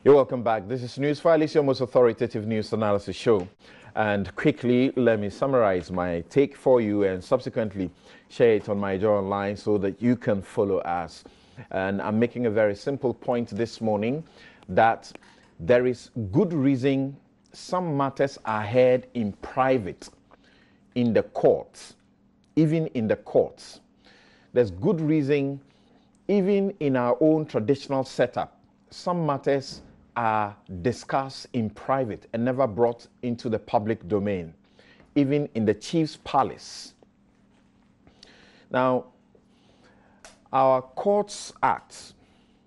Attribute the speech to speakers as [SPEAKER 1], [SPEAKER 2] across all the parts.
[SPEAKER 1] You're welcome back. This is Newsfile. It's your most authoritative news analysis show. And quickly, let me summarize my take for you and subsequently share it on my Joy Online so that you can follow us. And I'm making a very simple point this morning that there is good reason some matters are heard in private, in the courts, even in the courts. There's good reason, even in our own traditional setup, some matters are discussed in private and never brought into the public domain, even in the chief's palace. Now, our Courts Act,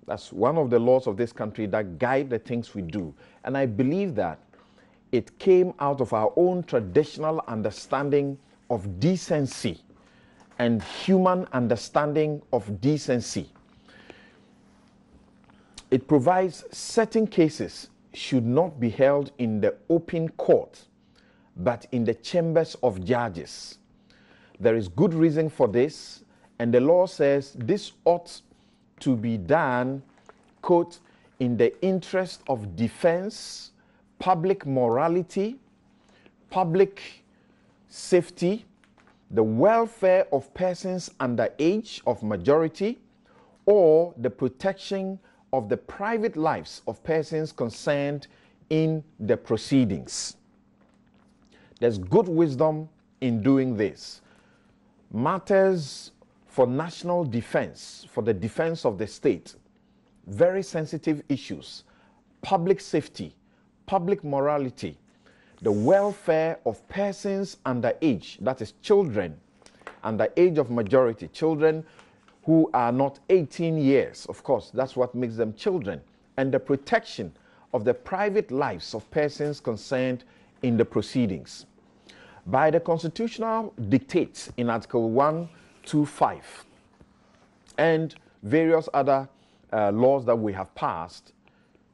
[SPEAKER 1] that's one of the laws of this country that guide the things we do. And I believe that it came out of our own traditional understanding of decency and human understanding of decency. It provides certain cases should not be held in the open court, but in the chambers of judges. There is good reason for this, and the law says this ought to be done, quote, in the interest of defense, public morality, public safety, the welfare of persons under age of majority, or the protection of the private lives of persons concerned in the proceedings. There's good wisdom in doing this. Matters for national defense, for the defense of the state, very sensitive issues, public safety, public morality, the welfare of persons under age, that is children, under age of majority, children who are not 18 years, of course, that's what makes them children, and the protection of the private lives of persons concerned in the proceedings. By the constitutional dictates in Article 125 and various other laws that we have passed,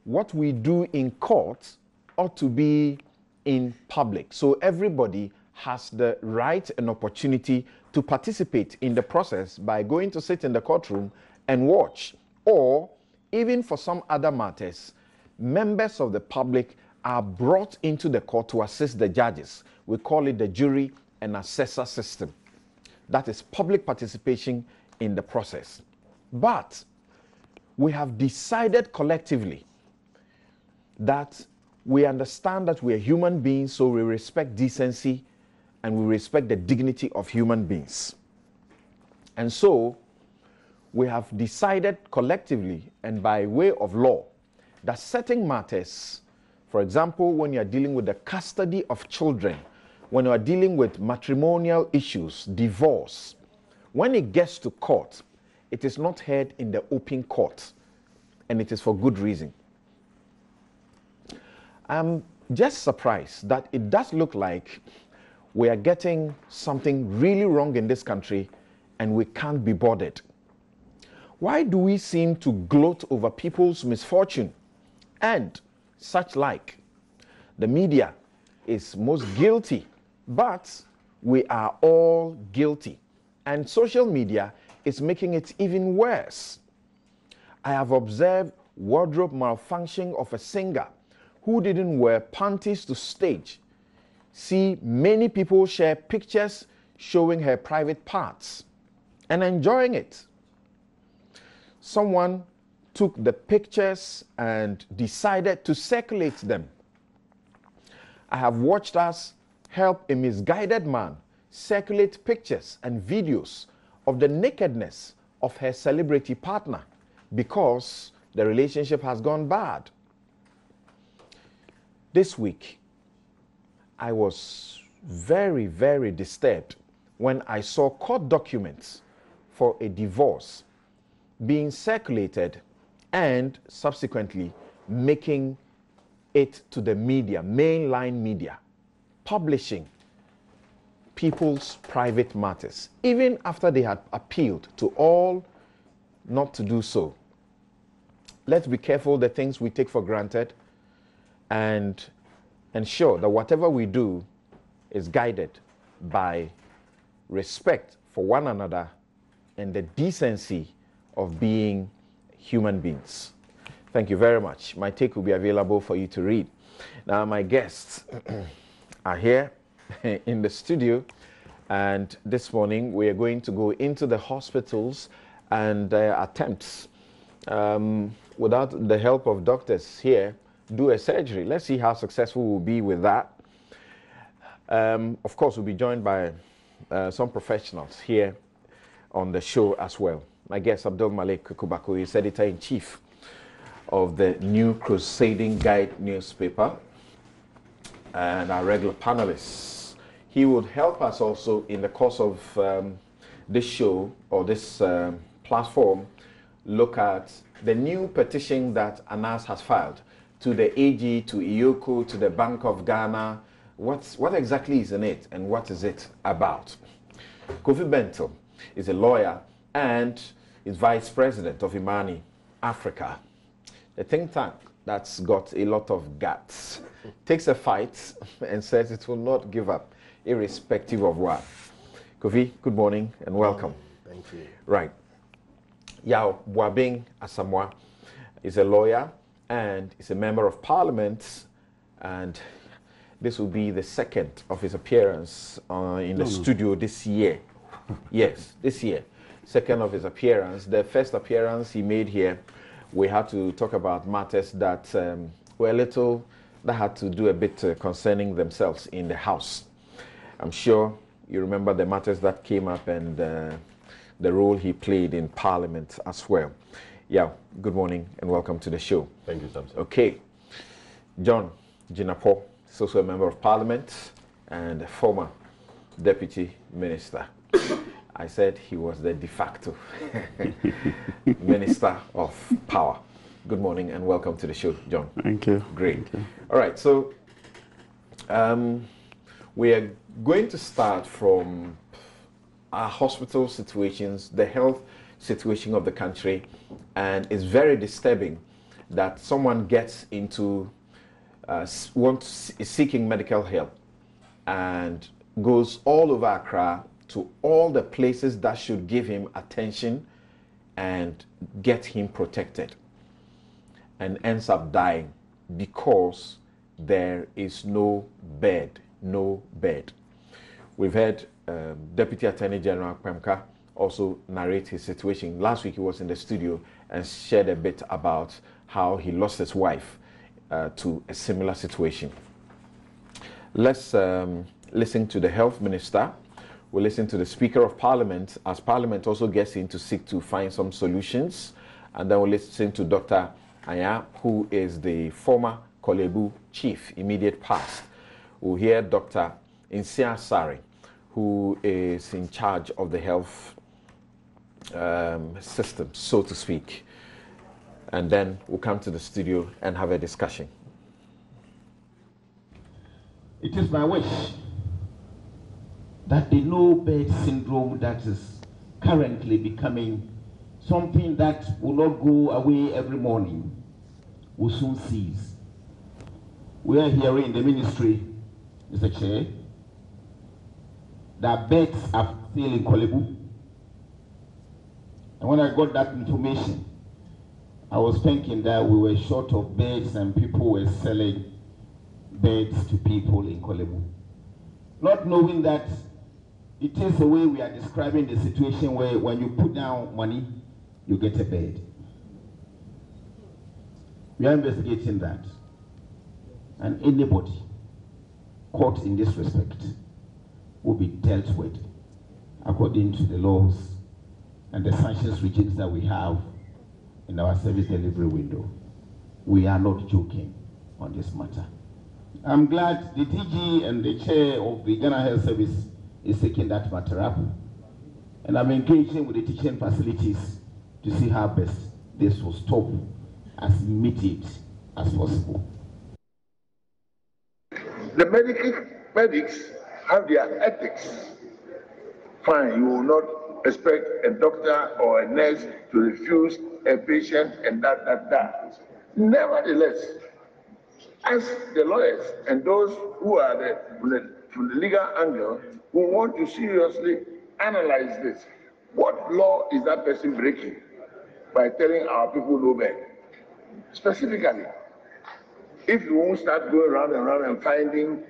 [SPEAKER 1] what we do in court ought to be in public. So everybody has the right and opportunity to participate in the process by going to sit in the courtroom and watch. Or, even for some other matters, members of the public are brought into the court to assist the judges. We call it the jury and assessor system. That is public participation in the process. But we have decided collectively that we understand that we are human beings, so we respect decency and we respect the dignity of human beings. And so, we have decided collectively and by way of law that certain matters, for example, when you are dealing with the custody of children, when you are dealing with matrimonial issues, divorce, when it gets to court, it is not heard in the open court, and it is for good reason. I'm just surprised that it does look like we are getting something really wrong in this country and we can't be bothered. Why do we seem to gloat over people's misfortune and such like? The media is most guilty, but we are all guilty. And social media is making it even worse. I have observed wardrobe malfunction of a singer who didn't wear panties to stage. See many people share pictures showing her private parts and enjoying it. Someone took the pictures and decided to circulate them. I have watched us help a misguided man circulate pictures and videos of the nakedness of her celebrity partner because the relationship has gone bad. This week, I was very, very disturbed when I saw court documents for a divorce being circulated and subsequently making it to the media, mainline media, publishing people's private matters, even after they had appealed to all not to do so. Let's be careful the things we take for granted and ensure that whatever we do is guided by respect for one another and the decency of being human beings. Thank you very much. My take will be available for you to read. Now, my guests are here in the studio, and this morning we are going to go into the hospitals and attempts, without the help of doctors here, do a surgery. Let's see how successful we'll be with that. Of course, we'll be joined by some professionals here on the show as well. My guest, Abdul Malik Kubako, is editor-in-chief of the New Crusading Guide newspaper, and our regular panelists. He would help us also in the course of this show or this platform look at the new petition that Anas has filed to the AG, to IOCO, to the Bank of Ghana. What exactly is in it and what is it about? Kofi Bentil is a lawyer and is vice president of Imani Africa, a think tank that's got a lot of guts, takes a fight and says it will not give up, irrespective of what. Kofi, good morning and welcome.
[SPEAKER 2] Thank you.
[SPEAKER 1] Right. Yao Boabing Asamoah is a lawyer and is a member of parliament, and this will be the second of his appearance in the studio this year. Yes, this year. Second of his appearance. The first appearance he made here, we had to talk about matters that were a little, that had to do a bit concerning themselves in the House. I'm sure you remember the matters that came up and the role he played in Parliament as well. Yeah, good morning and welcome to the show.
[SPEAKER 2] Thank you, Samson.
[SPEAKER 1] Okay, John Jinapo is also a member of Parliament and a former Deputy Minister. I said he was the de facto Minister of Power. Good morning and welcome to the show, John.
[SPEAKER 3] Thank you.
[SPEAKER 1] Great.
[SPEAKER 3] Thank you.
[SPEAKER 1] All right, so we are going to start from our hospital situations, the health situation of the country, and it's very disturbing that someone gets into is seeking medical help and goes all over Accra to all the places that should give him attention and get him protected, and ends up dying because there is no bed. We've heard Deputy Attorney General Kwemka also narrate his situation. Last week he was in the studio and shared a bit about how he lost his wife to a similar situation. Let's listen to the Health Minister. We'll listen to the Speaker of Parliament as Parliament also gets in to seek to find some solutions. And then we'll listen to Dr. Aya, who is the former Kolebu chief, immediate past. We'll hear Dr. Insia Sari, who is in charge of the health system, so to speak. And then we'll come to the studio and have a discussion.
[SPEAKER 4] It is my wish that the no-bed syndrome that is currently becoming something that will not go away every morning will soon cease. We are hearing in the ministry, Mr. Chair, that beds are still in Kolebu. And when I got that information, I was thinking that we were short of beds and people were selling beds to people in Kolebu. Not knowing that it is the way we are describing the situation where when you put down money, you get a bed. We are investigating that. And anybody caught in this respect will be dealt with according to the laws and the sanctions regimes that we have in our service delivery window. We are not joking on this matter. I'm glad the DG and the chair of the Ghana Health Service is taking that matter up. And I'm engaging with the teaching facilities to see how best this will stop as immediate as possible.
[SPEAKER 5] The medics have their ethics. Fine, you will not expect a doctor or a nurse to refuse a patient and that. Nevertheless, as the lawyers and those who are from the legal angle who want to seriously analyze this, what law is that person breaking by telling our people no bed? specifically, if you won't start going round and round and finding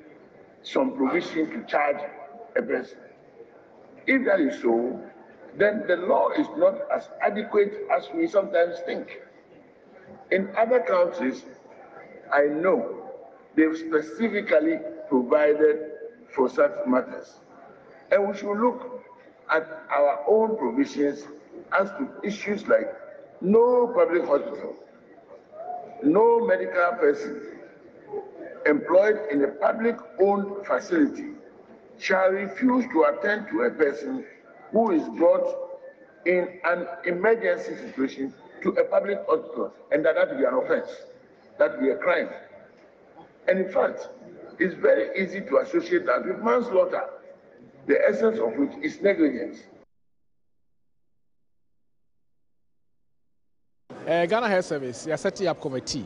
[SPEAKER 5] some provision to charge a person. If that is so, then the law is not as adequate as we sometimes think. In other countries, I know they've specifically provided for such matters. And we should look at our own provisions as to issues like no public hospital, no medical person employed in a public-owned facility shall refuse to attend to a person who is brought in an emergency situation to a public hospital, and that will be an offense, that will be a crime. And in fact, it's very easy to associate that with manslaughter, the essence of which is negligence.
[SPEAKER 2] Ghana Health Service, you are setting up committee.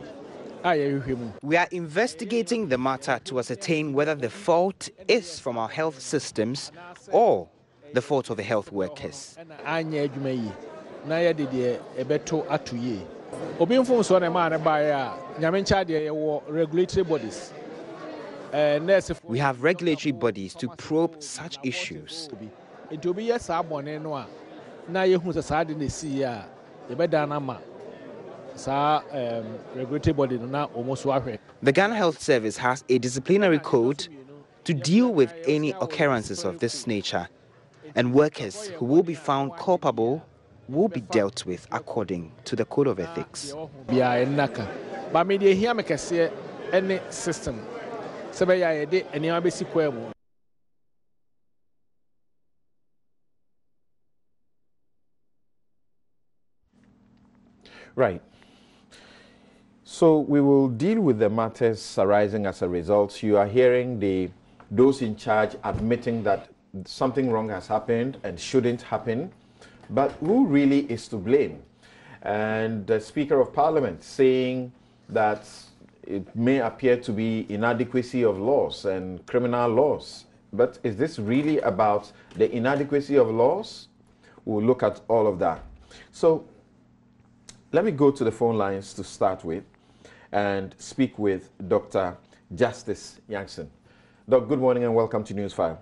[SPEAKER 3] We are investigating the matter to ascertain whether the fault is from our health systems or the fault of the health workers. We have regulatory bodies to probe such issues. The Ghana Health Service has a disciplinary code to deal with any occurrences of this nature, and workers who will be found culpable will be dealt with according to the Code of Ethics.
[SPEAKER 1] Right. So we will deal with the matters arising as a result. You are hearing those in charge admitting that something wrong has happened and shouldn't happen, but who really is to blame? And the Speaker of Parliament saying that it may appear to be inadequacy of laws and criminal laws. But is this really about the inadequacy of laws? We'll look at all of that. So let me go to the phone lines to start with and speak with Dr. Justice Jansen. Doc, good morning and welcome to Newsfile.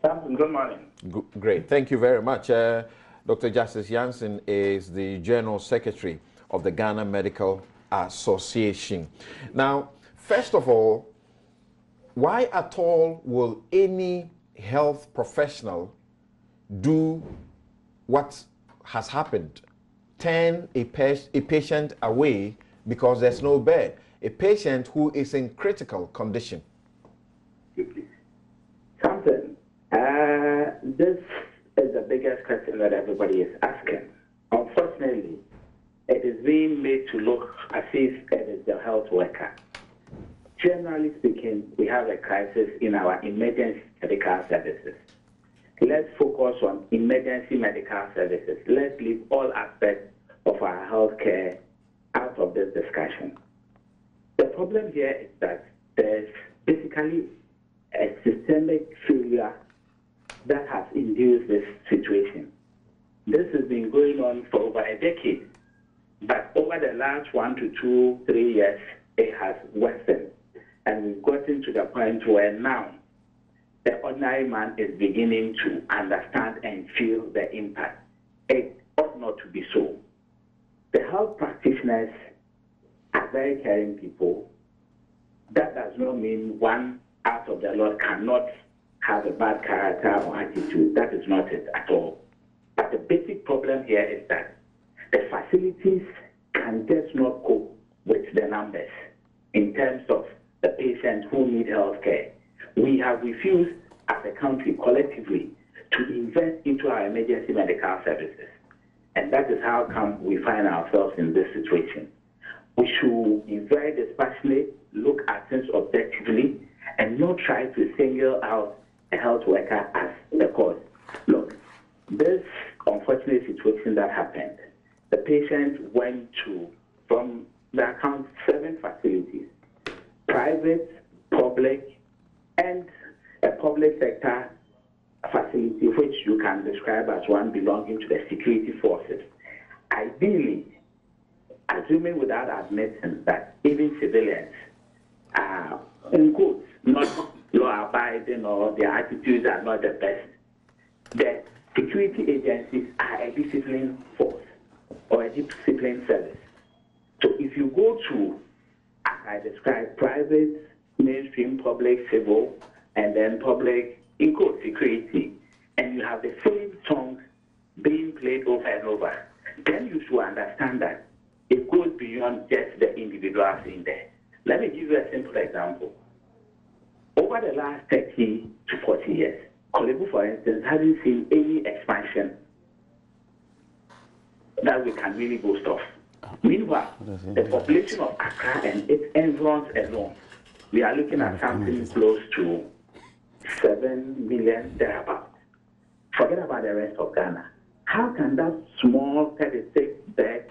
[SPEAKER 6] Good morning.
[SPEAKER 1] Great, thank you very much. Dr. Justice Jansen is the General Secretary of the Ghana Medical Association. Now, first of all, why at all will any health professional do what has happened? Turn a patient away because there's no bed. A patient who is in critical condition.
[SPEAKER 6] Something. This is the biggest question that everybody is asking. Unfortunately, it is being made to look as if it is the health worker. Generally speaking, we have a crisis in our emergency medical services. Let's focus on emergency medical services. Let's leave all aspects of our healthcare out of this discussion. The problem here is that there's basically a systemic failure that has induced this situation. This has been going on for over a decade, but over the last 1 to 2, 3 years, it has worsened. And we've gotten to the point where now the ordinary man is beginning to understand and feel the impact. It ought not to be so. The health practitioners are very caring people. That does not mean one out of the lot cannot have a bad character or attitude. That is not it at all. But the basic problem here is that the facilities can just not cope with the numbers in terms of the patients who need health care. We have refused as a country collectively to invest into our emergency medical services. And that is how come we find ourselves in this situation. We should be very dispassionate, look at things objectively, and not try to single out a health worker as the cause. Look, this unfortunate situation that happened, the patient went to, from the account, 7 facilities, private, public, and a public sector facility, which you can describe as one belonging to the security forces. Ideally, assuming without admitting that even civilians are, in quotes, not law-abiding or their attitudes are not the best, the security agencies are a discipline force or a discipline service. So if you go to, as I described, private, mainstream, public, civil, and then public, in quote, security, and you have the same song being played over and over, then you should understand that it goes beyond just the individuals in there. Let me give you a simple example. Over the last 30 to 40 years, Kolebu, for instance, hasn't seen any expansion that we can really boast of. Meanwhile, the population of Accra and its environs alone, we are looking at something close to 7 million thereabouts. Forget about the rest of Ghana. How can that small 36-bed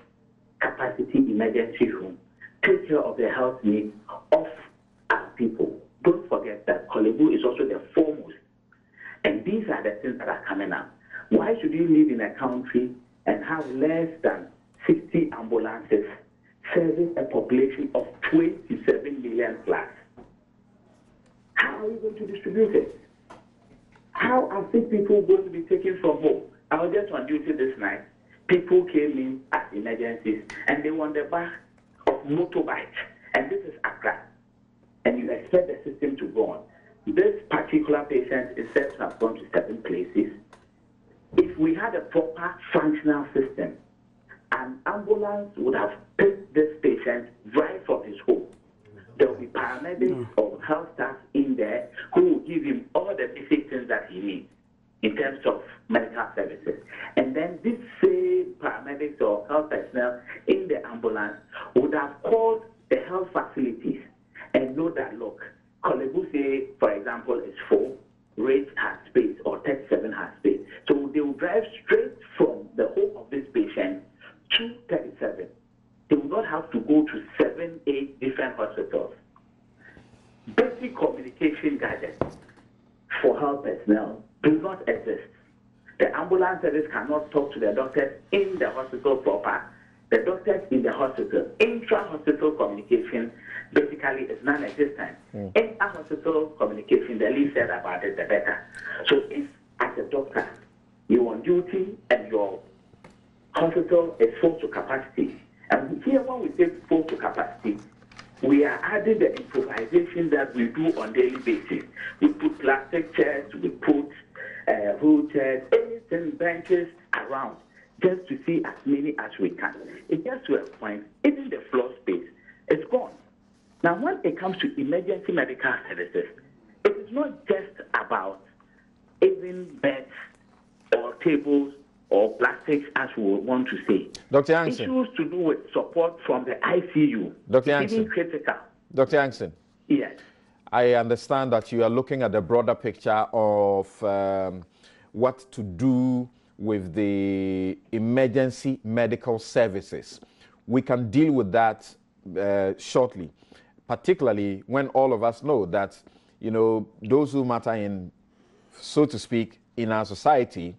[SPEAKER 6] capacity emergency room take care of the health needs of our people? Don't forget that Kolebu is also the foremost. And these are the things that are coming up. Why should you live in a country and have less than 60 ambulances serving a population of 27 million plus? How are you going to distribute it? How are sick people going to be taken from home? I was just on duty this night. People came in as emergencies and they were on the back of motorbikes. And this is Accra. And you expect the system to go on. This particular patient is said to have gone to 7 places. If we had a proper functional system, an ambulance would have picked this patient right from his home. There will be paramedics or health staff in there who will give him all the basic things that he needs in terms of medical services. And then this same paramedics or health personnel in the ambulance would have called the health facilities and know that, look, Kolebu say, for example, is 4, Rate has space, or 37 has space. So they will drive straight from the home of this patient to 37. They will not have to go to 7, 8 different hospitals. Basic communication gadgets for health personnel do not exist. The ambulance service cannot talk to the doctors in the hospital proper. The doctors in the hospital, intra-hospital communication basically is non-existent. Inter-hospital communication, the least said about it, the better. So if, as a doctor, you're on duty and your hospital is full to capacity, and here when we say full to capacity, we are adding the improvisation that we do on daily basis. We put plastic chairs, we put wheelchairs, anything, benches around, just to see as many as we can. It gets to a point, even the floor space is gone. Now, when it comes to emergency medical services, it is not just about even beds or tables or plastics, as we want to say.
[SPEAKER 1] Dr. Yankson.
[SPEAKER 6] Issues to do with support from the ICU.
[SPEAKER 1] Dr. Yankson.
[SPEAKER 6] Even critical.
[SPEAKER 1] Dr. Yankson.
[SPEAKER 6] Yes.
[SPEAKER 1] I understand that you are looking at the broader picture of what to do with the emergency medical services. We can deal with that shortly, particularly when all of us know that, you know, those who matter in, so to speak, in our society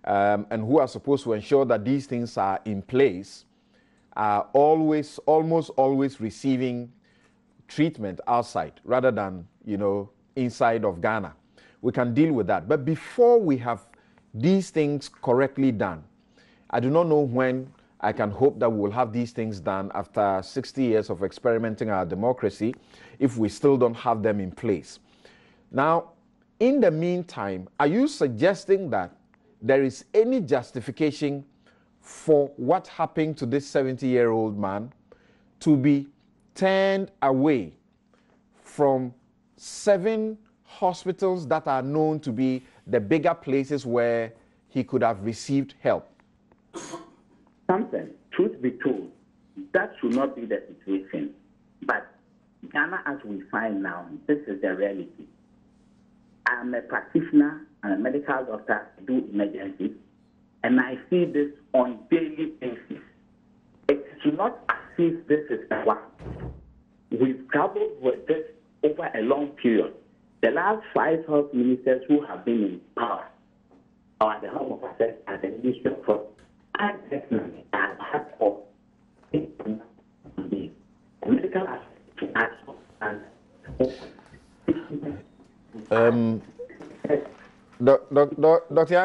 [SPEAKER 1] and who are supposed to ensure that these things are in place are almost always receiving treatment outside rather than, you know, inside of Ghana. We can deal with that. But before we have these things correctly done, I do not know when I can hope that we will have these things done after 60 years of experimenting our democracy if we still don't have them in place. Now, in the meantime, are you suggesting that there is any justification for what happened to this 70-year-old man to be turned away from 7 hospitals that are known to be the bigger places where he could have received help?
[SPEAKER 6] Something, truth be told, that should not be the situation. But Ghana, as we find now, this is the reality. I'm a practitioner and a medical doctor, do emergencies, and I see this on daily basis. It's not as if this is a one. We've grappled with this over a long period. The last 5 health ministers who have been in power or at the Home of Affairs at the Ministry of Health, I personally have had for
[SPEAKER 1] Dr.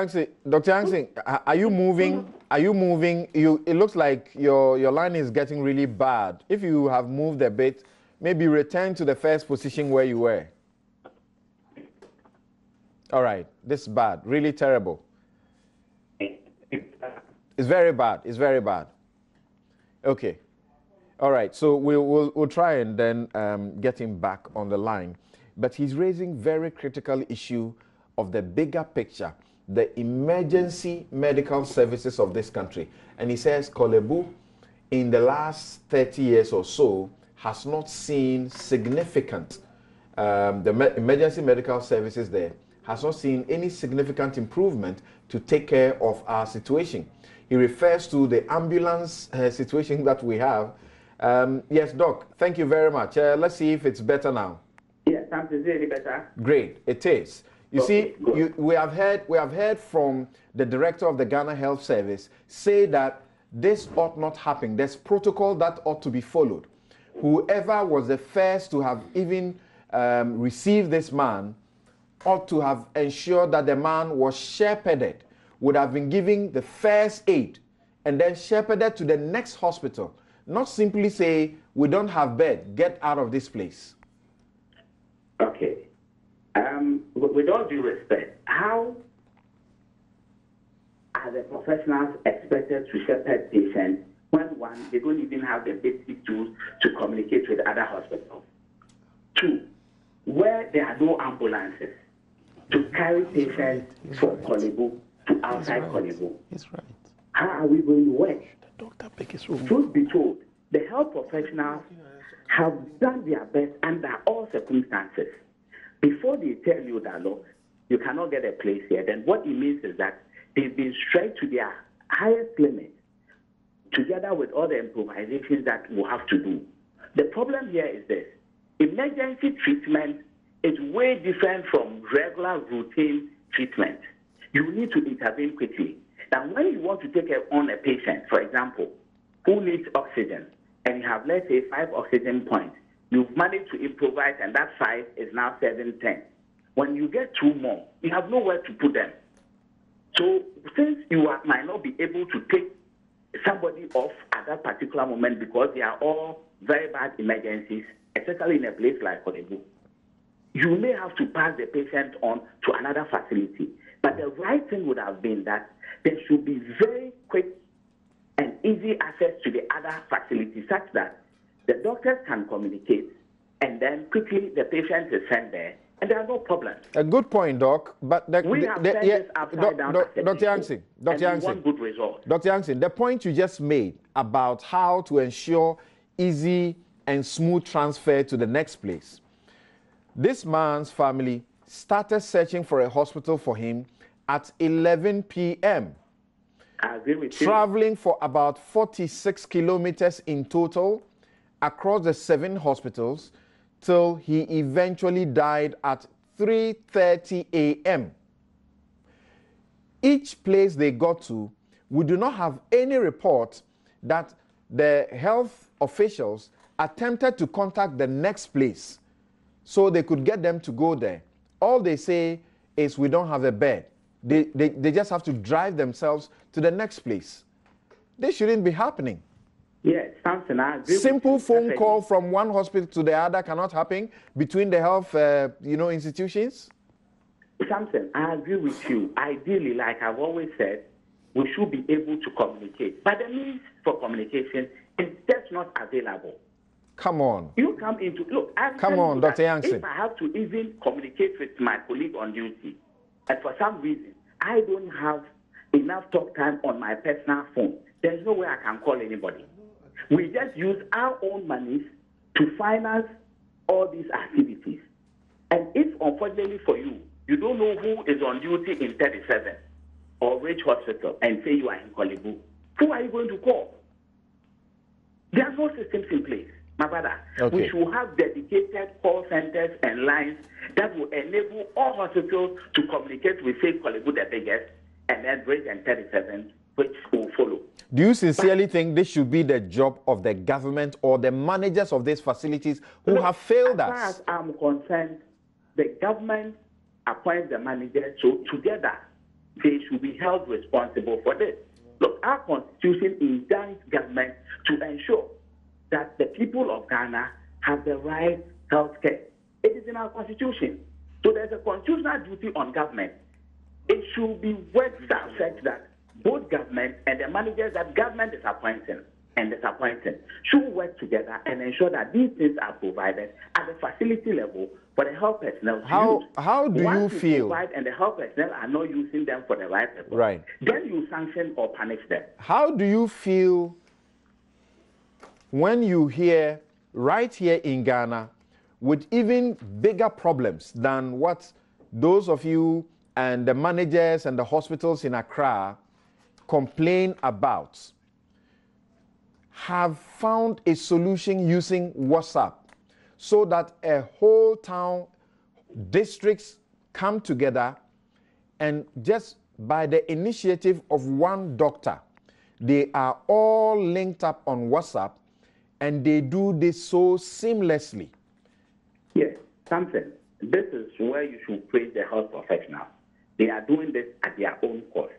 [SPEAKER 1] Yangsing, are you moving? Are you moving? It looks like your line is getting really bad. If you have moved a bit, maybe return to the first position where you were. All right, this is bad, really terrible. It's very bad. It's very bad. Okay. All right. So we'll try and then get him back on the line. But he's raising very critical issue of the bigger picture, the emergency medical services of this country. And he says Kolebu, in the last 30 years or so, has not seen significant, emergency medical services there has not seen any significant improvement to take care of our situation. He refers to the ambulance situation that we have. Yes, Doc, thank you very much. Let's see if it's better now.
[SPEAKER 6] Yes, something really better.
[SPEAKER 1] Great, it is. You see, we have heard from the director of the Ghana Health Service say that this ought not happen. There's protocol that ought to be followed. Whoever was the first to have even received this man ought to have ensured that the man was shepherded, would have been given the first aid, and then shepherded to the next hospital. Not simply say, we don't have bed, get out of this place.
[SPEAKER 6] Okay. With all due respect, how are the professionals expected to shepherd patients when, one, they don't even have the basic tools to communicate with other hospitals? Two, where there are no ambulances to carry patients from Kolebu to outside Kolebu.
[SPEAKER 7] He's right.
[SPEAKER 6] How are we going to work?
[SPEAKER 7] The doctor pick his room.
[SPEAKER 6] Truth be told, the health professionals have done their best under all circumstances. Before they tell you that, look, you cannot get a place here, then what it means is that they've been stretched to their highest limit, together with all the improvisations that we'll have to do. The problem here is this. Emergency treatment is way different from regular routine treatment. You need to intervene quickly. Now, when you want to take on a patient, for example, who needs oxygen, and you have, let's say, 5 oxygen points, you've managed to improvise, and that 5 is now 7, 10. When you get 2 more, you have nowhere to put them. So since you might not be able to take somebody off at that particular moment because they are all very bad emergencies, especially in a place like Kolebu, you may have to pass the patient on to another facility. But the right thing would have been that there should be very quick and easy access to the other facilities such that the doctors can communicate, and then quickly the patient is sent there, and there are no problems.
[SPEAKER 1] A good point, Doc. But
[SPEAKER 6] we have sent this upside down.
[SPEAKER 1] Dr. Yangsing,
[SPEAKER 6] good result.
[SPEAKER 1] Dr. Yangsing, the point you just made about how to ensure easy and smooth transfer to the next place. This man's family started searching for a hospital for him at 11 p.m.
[SPEAKER 6] I agree with you.
[SPEAKER 1] Traveling for about 46 kilometers in total across the 7 hospitals till he eventually died at 3:30 a.m. Each place they got to, we do not have any report that the health officials attempted to contact the next place so they could get them to go there. All they say is, we don't have a bed. They just have to drive themselves to the next place. This shouldn't be happening.
[SPEAKER 6] Yes, something I agree.
[SPEAKER 1] Simple phone call from one hospital to the other cannot happen between the health, institutions.
[SPEAKER 6] Something I agree with you. Ideally, like I've always said, we should be able to communicate. But the means for communication is just not available.
[SPEAKER 1] Come on.
[SPEAKER 6] You come into, look,
[SPEAKER 1] come on, Dr. Yangsing.
[SPEAKER 6] If I have to even communicate with my colleague on duty, and for some reason, I don't have enough talk time on my personal phone, there's no way I can call anybody. We just use our own monies to finance all these activities. And if, unfortunately for you, you don't know who is on duty in 37 or which hospital and say you are in Kolebu, who are you going to call? There are no systems in place, my brother.
[SPEAKER 1] Okay.
[SPEAKER 6] We should have dedicated call centers and lines that will enable all hospitals to communicate with, say, Kolebu the biggest, and then Bridge and 37 which will follow.
[SPEAKER 1] Do you sincerely think this should be the job of the government or the managers of these facilities who have failed us?
[SPEAKER 6] As far as I'm concerned, the government appoints the managers, so together they should be held responsible for this. Look, our constitution indicts government to ensure that the people of Ghana have the right health care. It is in our constitution. So there's a constitutional duty on government. It should be worked such that both government and the managers that government is appointing and disappointing should work together and ensure that these things are provided at the facility level for the health personnel to use.
[SPEAKER 1] How do
[SPEAKER 6] Once
[SPEAKER 1] you feel?
[SPEAKER 6] Provide and the health personnel are not using them for the right purpose,
[SPEAKER 1] right,
[SPEAKER 6] then you sanction or punish them.
[SPEAKER 1] How do you feel when you hear right here in Ghana with even bigger problems than what those of you and the managers and the hospitals in Accra complain about, have found a solution using WhatsApp so that a whole town, districts come together and just by the initiative of one doctor, they are all linked up on WhatsApp and they do this so seamlessly?
[SPEAKER 6] Yes, something. This is where you should praise the health professionals. They are doing this at their own cost,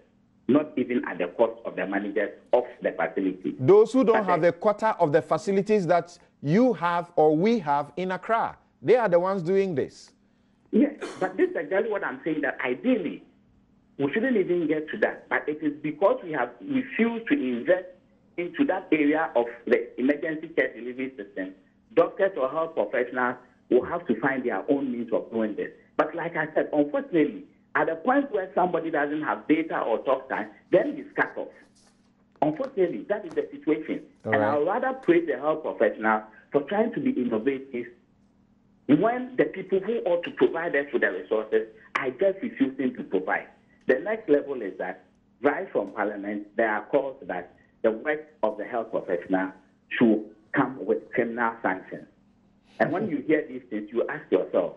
[SPEAKER 6] not even at the cost of the managers of the facility.
[SPEAKER 1] Those who don't have a quota of the facilities that you have or we have in Accra, they are the ones doing this.
[SPEAKER 6] Yes, but this is exactly what I'm saying, that ideally, we shouldn't even get to that. But it is because we have refused to invest into that area of the emergency care delivery system. Doctors or health professionals will have to find their own means of doing this. But like I said, unfortunately, at the point where somebody doesn't have data or talk time, then he's cut off. Unfortunately, that is the situation.
[SPEAKER 1] All
[SPEAKER 6] and
[SPEAKER 1] right.
[SPEAKER 6] I would rather praise the health professionals for trying to be innovative when the people who ought to provide us with the resources are just refusing to provide. The next level is that right from Parliament, there are calls that the work of the health professional should come with criminal sanctions. And when you hear these things, you ask yourself,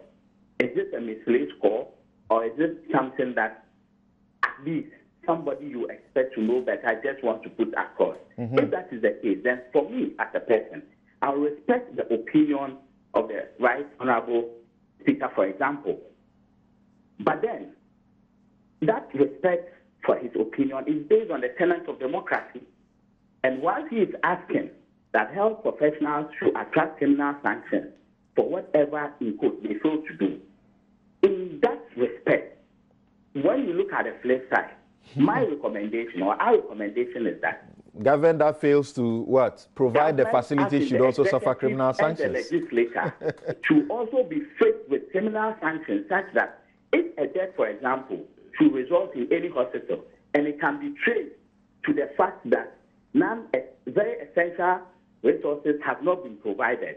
[SPEAKER 6] is this a misplaced call? Or is it something that at least somebody you expect to know better just wants to put across? If that is the case, then for me as a person, I respect the opinion of the Right Honorable Speaker, for example. But then, that respect for his opinion is based on the tenets of democracy. And while he is asking that health professionals should attract criminal sanctions for whatever in quote they fail to do, in that respect, when you look at the flip side, my recommendation or our recommendation is that
[SPEAKER 1] Government that fails to what? Provide the facility should also suffer criminal sanctions.
[SPEAKER 6] The legislature should also be faced with criminal sanctions such that if a death, for example, should result in any hospital and it can be traced to the fact that very essential resources have not been provided,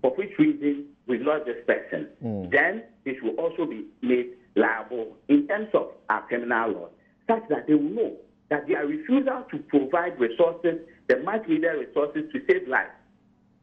[SPEAKER 6] for which reason we lost this person, then they should also be made liable in terms of our criminal law, such that they will know that their refusal to provide resources, the much needed resources to save lives,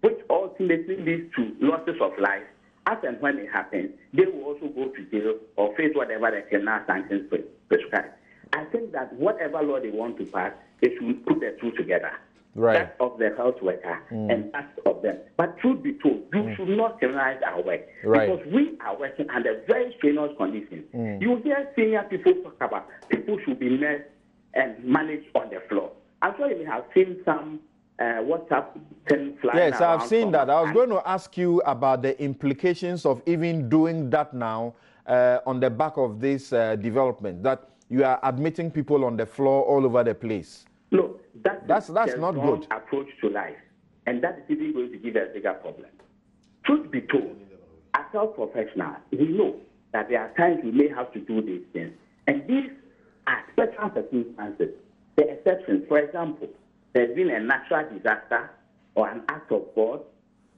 [SPEAKER 6] which ultimately leads to losses of life, as and when it happens, they will also go to jail or face whatever the criminal sanctions prescribe. I think that whatever law they want to pass, they should put the two together.
[SPEAKER 1] Right.
[SPEAKER 6] That of the health worker and that of them. But truth be told, you should not criminalize our work.
[SPEAKER 1] Right.
[SPEAKER 6] Because we are working under very strenuous conditions. You hear senior people talk about people should be nursed and managed on the floor. I'm sure you may have seen some WhatsApp thing flying around.
[SPEAKER 1] Yes, I've seen that. I was going to ask you about the implications of even doing that now on the back of this development, that you are admitting people on the floor all over the place.
[SPEAKER 6] Look, that's
[SPEAKER 1] not good.
[SPEAKER 6] Approach to life, and that is even going to give us a bigger problem. Truth be told, as health professionals, we know that there are times we may have to do these things, and these are special circumstances. The exceptions, for example, there's been a natural disaster or an act of God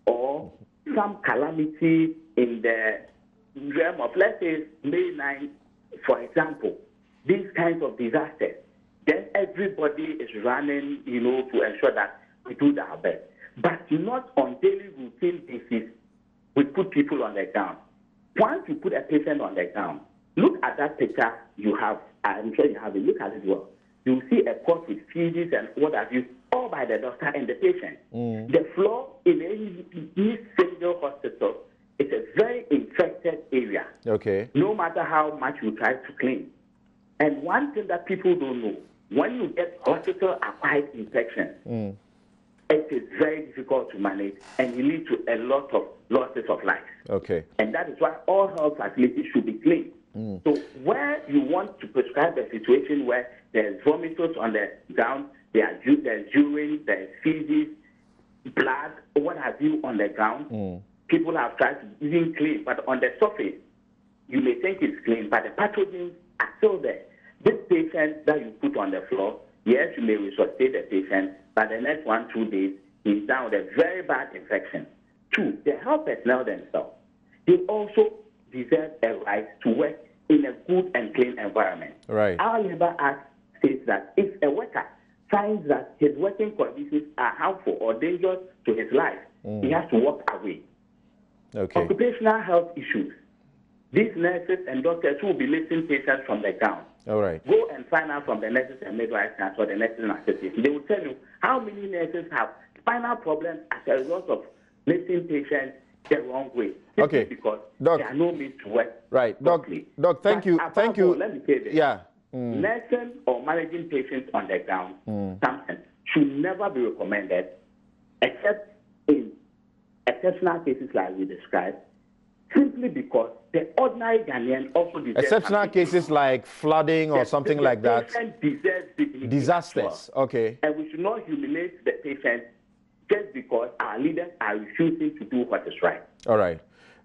[SPEAKER 6] or some calamity in the realm of, let's say, May 9, for example, these kinds of disasters. Then everybody is running, to ensure that we do our best. But not on daily routine basis, we put people on the ground. Once you put a patient on the ground, look at that picture you have. I'm sure you have it. Look at it well. you will see a cot with feces and what have you, all by the doctor and the patient. The floor in any single hospital is a very infected area.
[SPEAKER 1] Okay.
[SPEAKER 6] No matter how much you try to clean. And one thing that people don't know, when you get hospital-acquired infection, it is very difficult to manage and it leads to a lot of losses of life.
[SPEAKER 1] Okay.
[SPEAKER 6] And that is why all health facilities should be clean. So where you want to prescribe a situation where there's vomitus on the ground, there's urine, there's feces, blood, what have you on the ground, people have tried to even clean, but on the surface, you may think it's clean, but the pathogens are still there. This patient that you put on the floor, yes, you may resuscitate the patient, but the next 1-2 days, he's down with a very bad infection. 2, the health personnel themselves, they also deserve a right to work in a good and clean environment.
[SPEAKER 1] Right.
[SPEAKER 6] Our Labor Act states that if a worker finds that his working conditions are harmful or dangerous to his life, he has to walk away.
[SPEAKER 1] Okay.
[SPEAKER 6] Occupational health issues. These nurses and doctors who will be lifting patients from the ground.
[SPEAKER 1] All right.
[SPEAKER 6] Go and find out from the Nurses and Midwives Council or the Nurses Association. They will tell you how many nurses have spinal problems as a result of lifting patients the wrong way.
[SPEAKER 1] Okay.
[SPEAKER 6] Because
[SPEAKER 1] Doc,
[SPEAKER 6] there are no means to work.
[SPEAKER 1] Right. Doc, thank you. Thank you.
[SPEAKER 6] Let me say this.
[SPEAKER 1] Yeah.
[SPEAKER 6] Nursing or managing patients on the ground, something should never be recommended except in exceptional cases like we described, simply because the ordinary Ghanaian also deserves
[SPEAKER 1] exceptional cases like flooding or something like that. Disasters. Okay.
[SPEAKER 6] And we should not humiliate the patient just because our leaders are refusing to do what is right.
[SPEAKER 1] All right.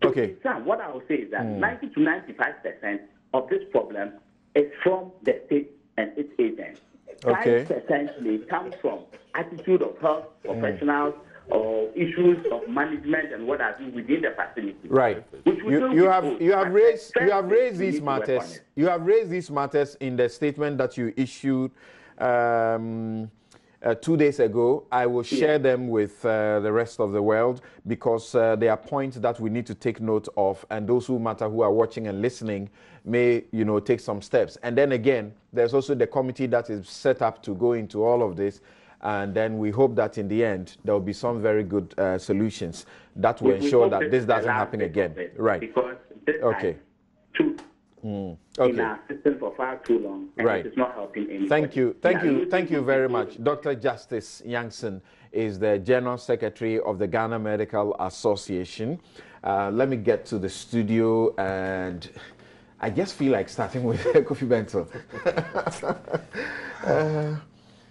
[SPEAKER 1] Okay.
[SPEAKER 6] So, what I will say is that 90 to 95% of this problem is from the state and its agents.
[SPEAKER 1] Okay.
[SPEAKER 6] 5% may come from attitude of health professionals or issues of management and what have you within the facility.
[SPEAKER 1] Right. You have raised these matters. You have raised these matters in the statement that you issued 2 days ago. I will share them with the rest of the world because there are points that we need to take note of, and those who matter who are watching and listening may, take some steps. And then again, there's also the committee that is set up to go into all of this, and then we hope that in the end there will be some very good solutions that will ensure that this doesn't happen again. Right.
[SPEAKER 6] Because this in our system for far too long, and it is not helping anybody.
[SPEAKER 1] Thank you very much. Dr. Justice Yankson is the General Secretary of the Ghana Medical Association. Let me get to the studio, and I just feel like starting with Kofi Bento.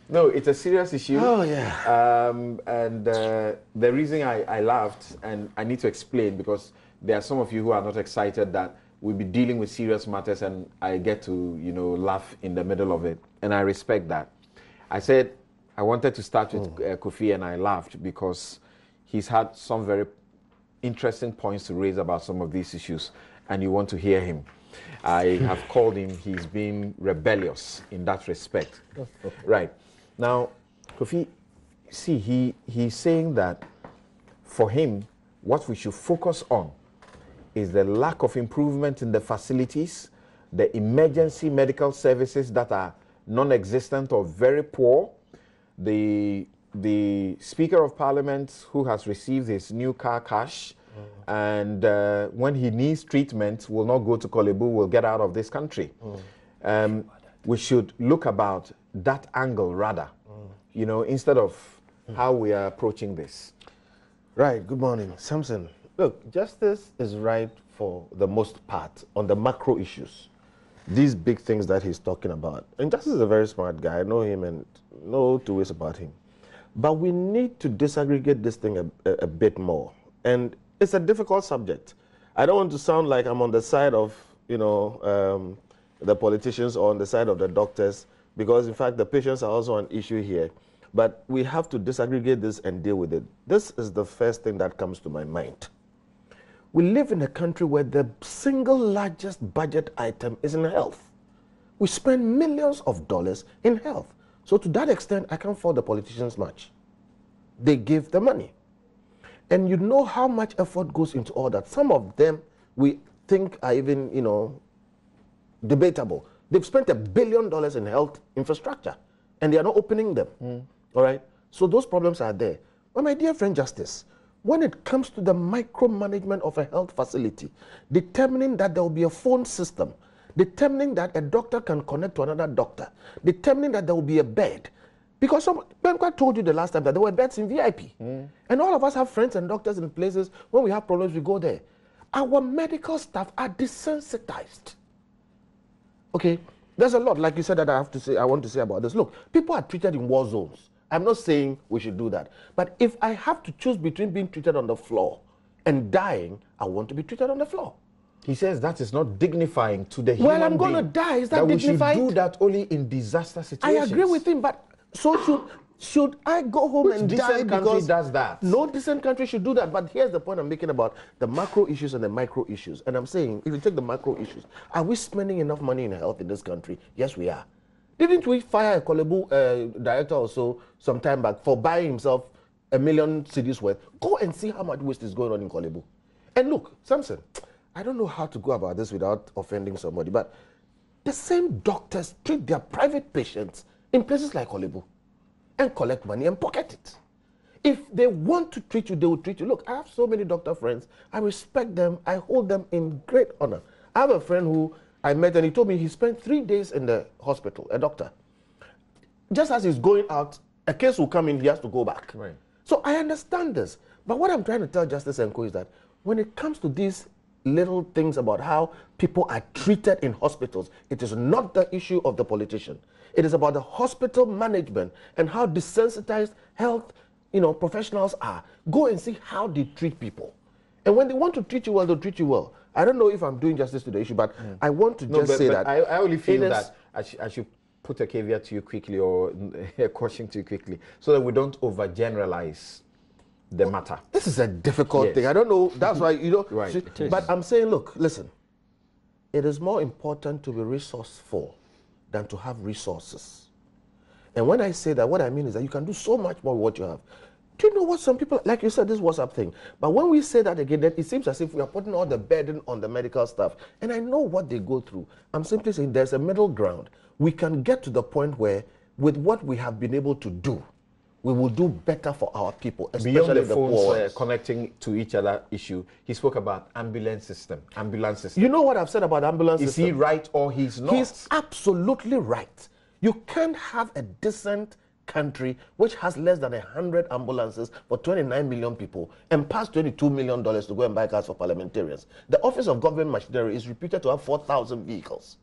[SPEAKER 1] No, it's a serious issue.
[SPEAKER 7] Oh, yeah.
[SPEAKER 1] And the reason I laughed, and I need to explain because there are some of you who are not excited that we'll be dealing with serious matters, and I get to, laugh in the middle of it. And I respect that. I said I wanted to start with Kofi, and I laughed because he's had some very interesting points to raise about some of these issues, and you want to hear him. I have called him, he's been rebellious in that respect. Right. Now, Kofi, see, he's saying that for him, what we should focus on is the lack of improvement in the facilities, the emergency medical services that are non-existent or very poor, the Speaker of Parliament who has received his new car cash, and when he needs treatment will not go to Kolebu, will get out of this country. We should look about that angle rather, instead of how we are approaching this.
[SPEAKER 7] Right, good morning. Samson, look, justice is right for the most part on the macro issues. These big things that he's talking about. And Justice is a very smart guy. I know him and know two ways about him. But we need to disaggregate this thing a bit more. And it's a difficult subject. I don't want to sound like I'm on the side of, the politicians or on the side of the doctors, because in fact the patients are also an issue here. But we have to disaggregate this and deal with it. This is the first thing that comes to my mind. We live in a country where the single largest budget item is in health. We spend millions of dollars in health. So to that extent, I can't fault the politicians much. They give the money. And you know how much effort goes into all that. Some of them we think are even, debatable. They've spent $1 billion in health infrastructure, and they are not opening them. All right? So those problems are there. But my dear friend Justice, when it comes to the micromanagement of a health facility, determining that there will be a phone system, determining that a doctor can connect to another doctor, determining that there will be a bed. Because Benqua told you the last time that there were beds in VIP. And all of us have friends and doctors in places. When we have problems, we go there. Our medical staff are desensitized. Okay, there's a lot, like you said, that I want to say about this. Look, people are treated in war zones. I'm not saying we should do that. But if I have to choose between being treated on the floor and dying, I want to be treated on the floor.
[SPEAKER 1] He says that is not dignifying to the human being.
[SPEAKER 7] Well, I'm going to die. Is that dignified?
[SPEAKER 1] We should do that only in disaster situations.
[SPEAKER 7] I agree with him, but so should I go home and die because
[SPEAKER 1] country does that?
[SPEAKER 7] No decent country should do that. But here's the point I'm making about the macro issues and the micro issues. And I'm saying, if you take the macro issues, are we spending enough money in health in this country? Yes, we are. Didn't we fire a Kolebu director or so some time back for buying himself $1 million cedis worth? Go and see how much waste is going on in Kolebu. And look, Samson, I don't know how to go about this without offending somebody, but the same doctors treat their private patients in places like Kolebu and collect money and pocket it. If they want to treat you, they will treat you. Look, I have so many doctor friends. I respect them. I hold them in great honor. I have a friend who I met and he told me he spent 3 days in the hospital, a doctor. Just as he's going out, a case will come in, he has to go back.
[SPEAKER 1] Right.
[SPEAKER 7] So I understand this. But what I'm trying to tell Justice Enko is that when it comes to these little things about how people are treated in hospitals, it is not the issue of the politician. It is about the hospital management and how desensitized health professionals are. Go and see how they treat people. And when they want to treat you well, they'll treat you well. I don't know if I'm doing justice to the issue, but I want to say that.
[SPEAKER 1] I only feel that I should put a caveat to you quickly or a caution to you quickly so that we don't overgeneralize the matter.
[SPEAKER 7] This is a difficult thing. I don't know. That's why,
[SPEAKER 1] Right.
[SPEAKER 7] But I'm saying, look, listen. It is more important to be resourceful than to have resources. And when I say that, what I mean is that you can do so much more with what you have. Do you know what some people, like you said, this WhatsApp thing, but when we say that again, then it seems as if we are putting all the burden on the medical staff. And I know what they go through. I'm simply saying there's a middle ground. We can get to the point where, with what we have been able to do, we will do better for our people, especially
[SPEAKER 1] beyond the
[SPEAKER 7] phones
[SPEAKER 1] phones connecting to each other issue. He spoke about ambulance system.
[SPEAKER 7] You know what I've said about ambulance system?
[SPEAKER 1] Is he right or he's not?
[SPEAKER 7] He's absolutely right. You can't have a decent country which has less than 100 ambulances for 29 million people and pass $22 million to go and buy cars for parliamentarians. The Office of Government Machinery is reputed to have 4,000 vehicles.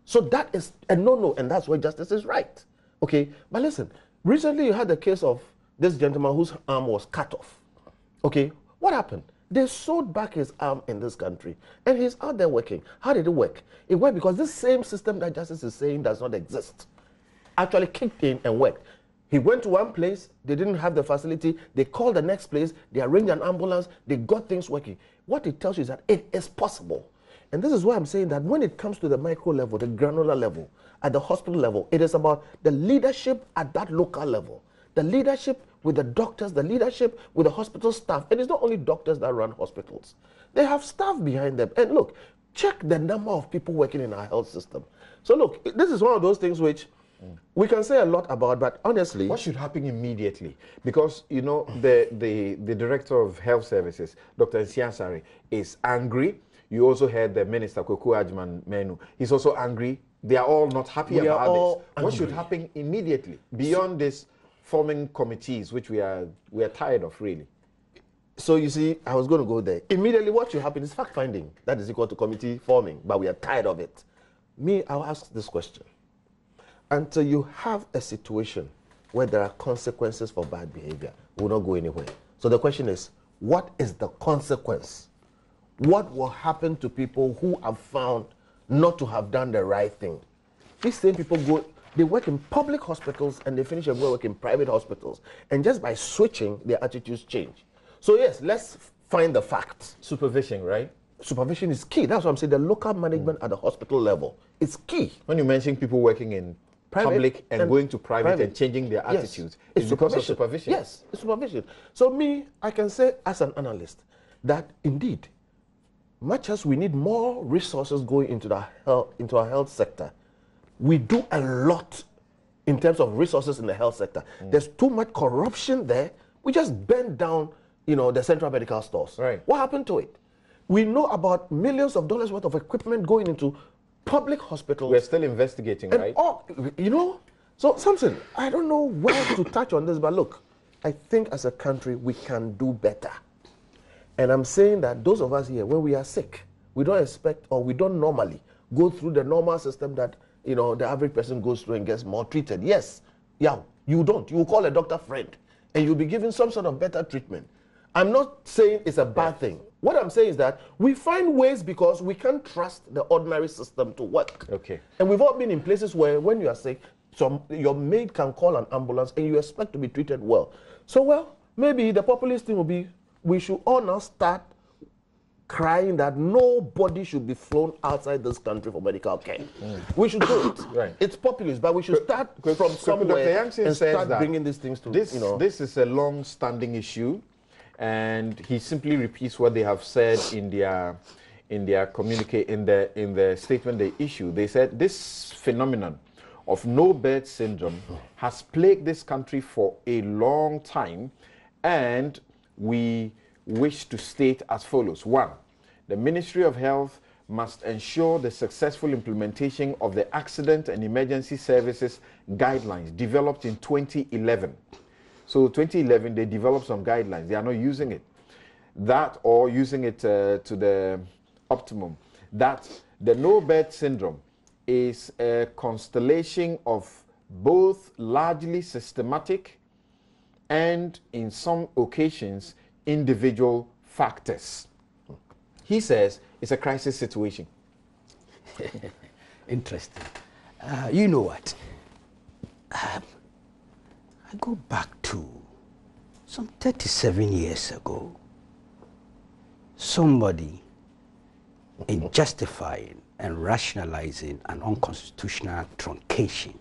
[SPEAKER 7] So that is a no-no, and that's where justice is right. Okay, but listen, recently you had the case of this gentleman whose arm was cut off. Okay, what happened? They sewed back his arm in this country, and he's out there working. How did it work? It worked because this same system that justice is saying does not exist actually kicked in and worked. He went to one place, they didn't have the facility, they called the next place, they arranged an ambulance, they got things working. What it tells you is that it is possible. And this is why I'm saying that when it comes to the micro level, the granular level, at the hospital level, it is about the leadership at that local level. The leadership with the doctors, the leadership with the hospital staff. And it's not only doctors that run hospitals. They have staff behind them. And look, check the number of people working in our health system. So look, this is one of those things which we can say a lot about, but honestly,
[SPEAKER 1] what should happen immediately? Because the director of health services, Dr. Nsiasari, is angry. You also heard the minister Koku Ajman Menu. He's also angry. They are all not happy about this. What should happen immediately beyond this forming committees, which we are tired of, really?
[SPEAKER 7] So you see, I was going to go there. Immediately, what should happen is fact finding. That is equal to committee forming, but we are tired of it. I'll ask this question. Until you have a situation where there are consequences for bad behavior, we will not go anywhere. So the question is, what is the consequence? What will happen to people who are found not to have done the right thing? These same people they work in public hospitals and they finish and go work in private hospitals. And just by switching, their attitudes change. So yes, let's find the facts.
[SPEAKER 1] Supervision, right?
[SPEAKER 7] Supervision is key. That's what I'm saying. The local management at the hospital level is key.
[SPEAKER 1] When you mention people working in public and going to private and changing their attitudes, it's because of supervision.
[SPEAKER 7] Yes, it's supervision. So I can say as an analyst that indeed, much as we need more resources going into our health sector, we do a lot in terms of resources in the health sector. There's too much corruption there. We just burned down, the central medical stores.
[SPEAKER 1] Right.
[SPEAKER 7] What happened to it? We know about millions of dollars worth of equipment going into public hospitals.
[SPEAKER 1] We're still investigating,
[SPEAKER 7] and
[SPEAKER 1] right?
[SPEAKER 7] So Samson, I don't know where to touch on this, but look, I think as a country we can do better. And I'm saying that those of us here, when we are sick, we don't expect, or we don't normally go through the normal system that the average person goes through and gets maltreated. Yes, you don't. You will call a doctor friend and you'll be given some sort of better treatment. I'm not saying it's a bad thing. What I'm saying is that we find ways because we can't trust the ordinary system to work.
[SPEAKER 1] Okay.
[SPEAKER 7] And we've all been in places where when you are sick, your maid can call an ambulance and you expect to be treated well. So, maybe the populist thing will be, we should all now start crying that nobody should be flown outside this country for medical care. We should do it.
[SPEAKER 1] Right.
[SPEAKER 7] It's populist, but we should start from somewhere and start bringing these things to
[SPEAKER 1] this is a long-standing issue, and he simply repeats what they have said in their communique, in the statement they issued. They said this phenomenon of no birth syndrome has plagued this country for a long time, and we wish to state as follows. 1, the Ministry of Health must ensure the successful implementation of the Accident and Emergency Services Guidelines developed in 2011. So 2011, they developed some guidelines. They are not using it. That, or using it to the optimum. That the no birth syndrome is a constellation of both largely systematic and, in some occasions, individual factors. He says it's a crisis situation.
[SPEAKER 8] Interesting. You know what? I go back to some 37 years ago. Somebody, in justifying and rationalizing an unconstitutional truncation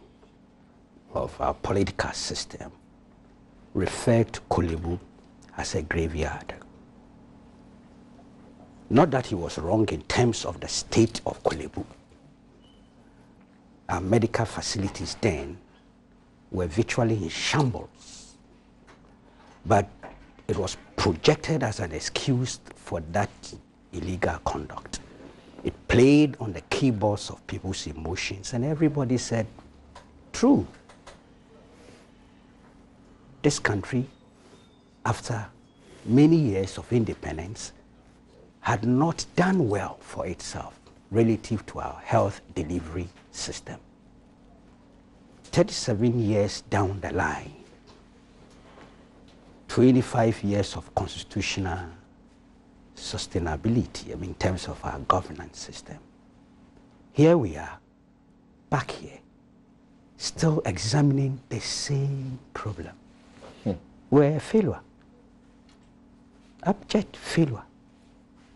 [SPEAKER 8] of our political system, referred to Kolebu as a graveyard. Not that he was wrong in terms of the state of Kolebu. Our medical facilities then were virtually in shambles. But it was projected as an excuse for that illegal conduct. It played on the keyboards of people's emotions, and everybody said, true. This country, after many years of independence, had not done well for itself relative to our health delivery system. 37 years down the line, 25 years of constitutional sustainability, in terms of our governance system. Here we are, back here, still examining the same problem. We're a failure. Abject failure.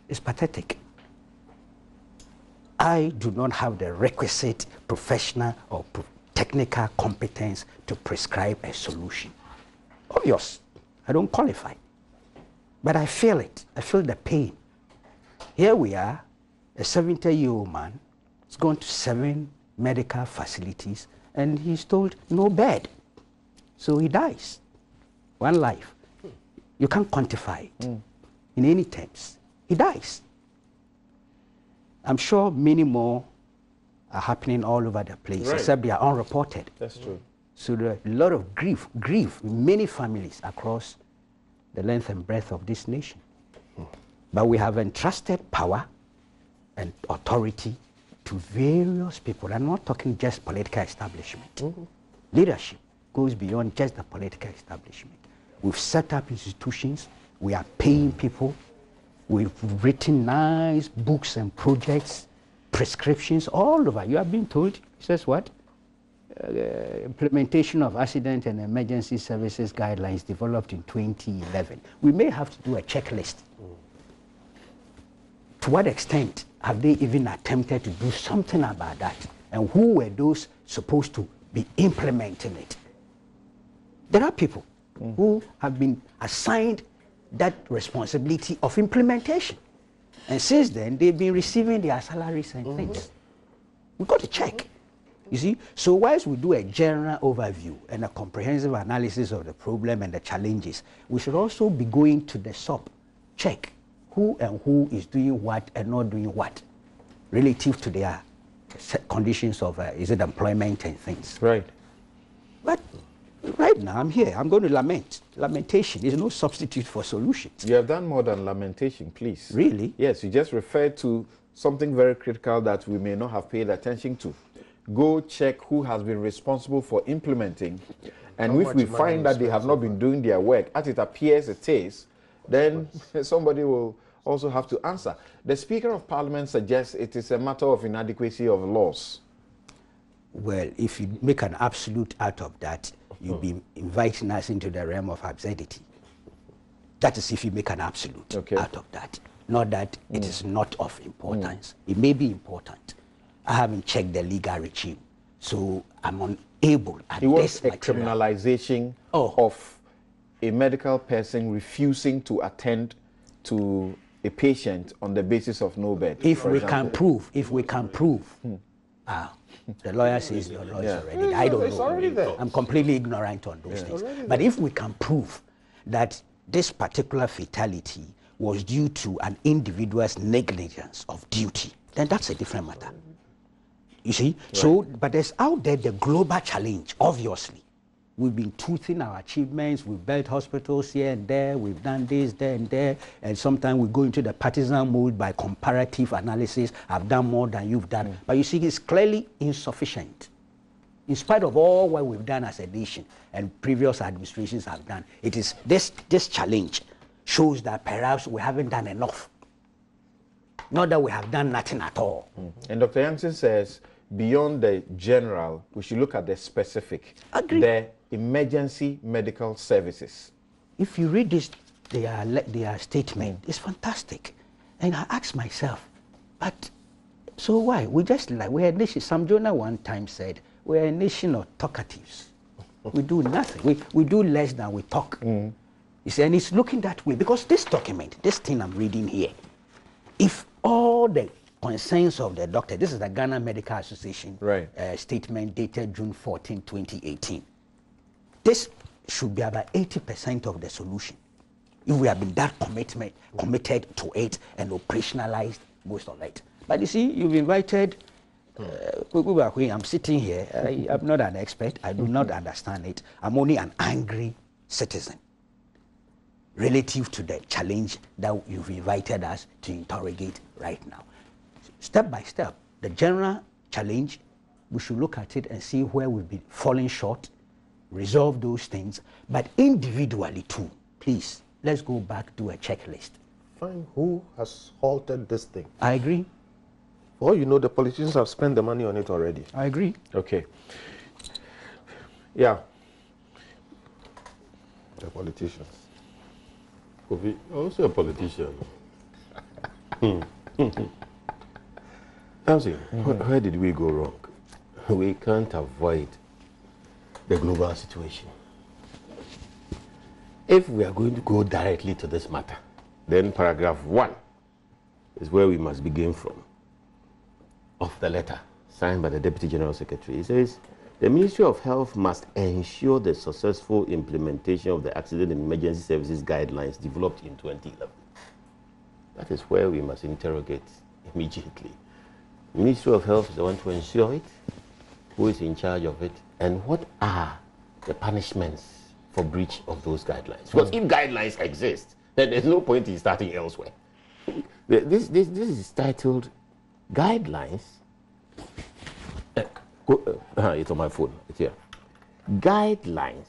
[SPEAKER 8] It's pathetic. I do not have the requisite professional or technical competence to prescribe a solution. Obvious, I don't qualify. But I feel it. I feel the pain. Here we are, a 70-year-old man. He's gone to 7 medical facilities and he's told no bed. So he dies. One life. You can't quantify it in any terms. He dies. I'm sure many more are happening all over the place, except they are unreported.
[SPEAKER 1] That's true.
[SPEAKER 8] So there are a lot of grief in many families across the length and breadth of this nation. But we have entrusted power and authority to various people. I'm not talking just political establishment. Leadership goes beyond just the political establishment. We've set up institutions. We are paying people. We've written nice books and projects, prescriptions all over. You have been told, it says what? Implementation of Accident and Emergency Services Guidelines developed in 2011. We may have to do a checklist. To what extent have they even attempted to do something about that? And who were those supposed to be implementing it? There are people who have been assigned that responsibility of implementation. And since then, they've been receiving their salaries and things. We've got to check. You see, so whilst we do a general overview and a comprehensive analysis of the problem and the challenges, we should also be going to the sub, check who and who is doing what and not doing what relative to their conditions of, is it employment and things.
[SPEAKER 1] Right.
[SPEAKER 8] But right now I'm here, I'm going to lament. Lamentation is no substitute for solutions.
[SPEAKER 1] You have done more than lamentation, please.
[SPEAKER 8] Really?
[SPEAKER 1] Yes, you just referred to something very critical that we may not have paid attention to. Go check who has been responsible for implementing, and if we find that they have not been doing their work, as it appears it is, then somebody will also have to answer. The Speaker of Parliament suggests it is a matter of inadequacy of laws.
[SPEAKER 8] Well, if you make an absolute out of that, you'll be inviting us into the realm of absurdity. That is if you make an absolute out of that. Not that it is not of importance. It may be important. I haven't checked the legal regime, so I'm unable at
[SPEAKER 1] It was
[SPEAKER 8] this
[SPEAKER 1] a
[SPEAKER 8] material.
[SPEAKER 1] criminalization of a medical person refusing to attend to a patient on the basis of no bed.
[SPEAKER 8] If we can prove, the lawyer says your law is already, I don't know.
[SPEAKER 7] Already there.
[SPEAKER 8] I'm completely ignorant on those things. But if we can prove that this particular fatality was due to an individual's negligence of duty, then that's a different matter. You see? Right. So, but there's out there the global challenge, obviously. We've been toothing our achievements, we've built hospitals here and there, we've done this, there and there, and sometimes we go into the partisan mode by comparative analysis. I've done more than you've done. But you see, it's clearly insufficient. In spite of all what we've done as a nation and previous administrations have done, it is this challenge shows that perhaps we haven't done enough. Not that we have done nothing at all.
[SPEAKER 1] And Dr. Yancey says, beyond the general, we should look at the specific.
[SPEAKER 8] Agree.
[SPEAKER 1] The emergency medical services.
[SPEAKER 8] If you read this, their statement, it's fantastic. And I ask myself, but so why? We're a nation. Sam Jonah one time said, we're a nation of talkatives. We do nothing. We do less than we talk. You see, and it's looking that way because this document, this thing I'm reading here, if all the concerns of the doctor, this is the Ghana Medical Association statement dated June 14, 2018. This should be about 80% of the solution. If we have been that committed to it and operationalized most of it. But you see, you've invited, I'm sitting here, I'm not an expert, I do not understand it. I'm only an angry citizen relative to the challenge that you've invited us to interrogate right now. Step by step, the general challenge, we should look at it and see where we've been falling short, resolve those things, but individually too, please, let's go back to a checklist.
[SPEAKER 7] Find who has halted this thing.
[SPEAKER 8] I agree.
[SPEAKER 7] For all you know, the politicians have spent the money on it already.
[SPEAKER 8] I agree.
[SPEAKER 1] Okay. Yeah.
[SPEAKER 7] The politicians.
[SPEAKER 9] Also a politician.
[SPEAKER 10] Where did we go wrong? We can't avoid the global situation. If we are going to go directly to this matter, then paragraph 1 is where we must begin from. Of the letter signed by the Deputy General Secretary, it says, the Ministry of Health must ensure the successful implementation of the Accident and Emergency Services Guidelines developed in 2011. That is where we must interrogate immediately. The Ministry of Health is the one to ensure it, who is in charge of it, and what are the punishments for breach of those guidelines. Because if guidelines exist, then there's no point in starting elsewhere. This is titled Guidelines. It's on my phone. It's here. Guidelines,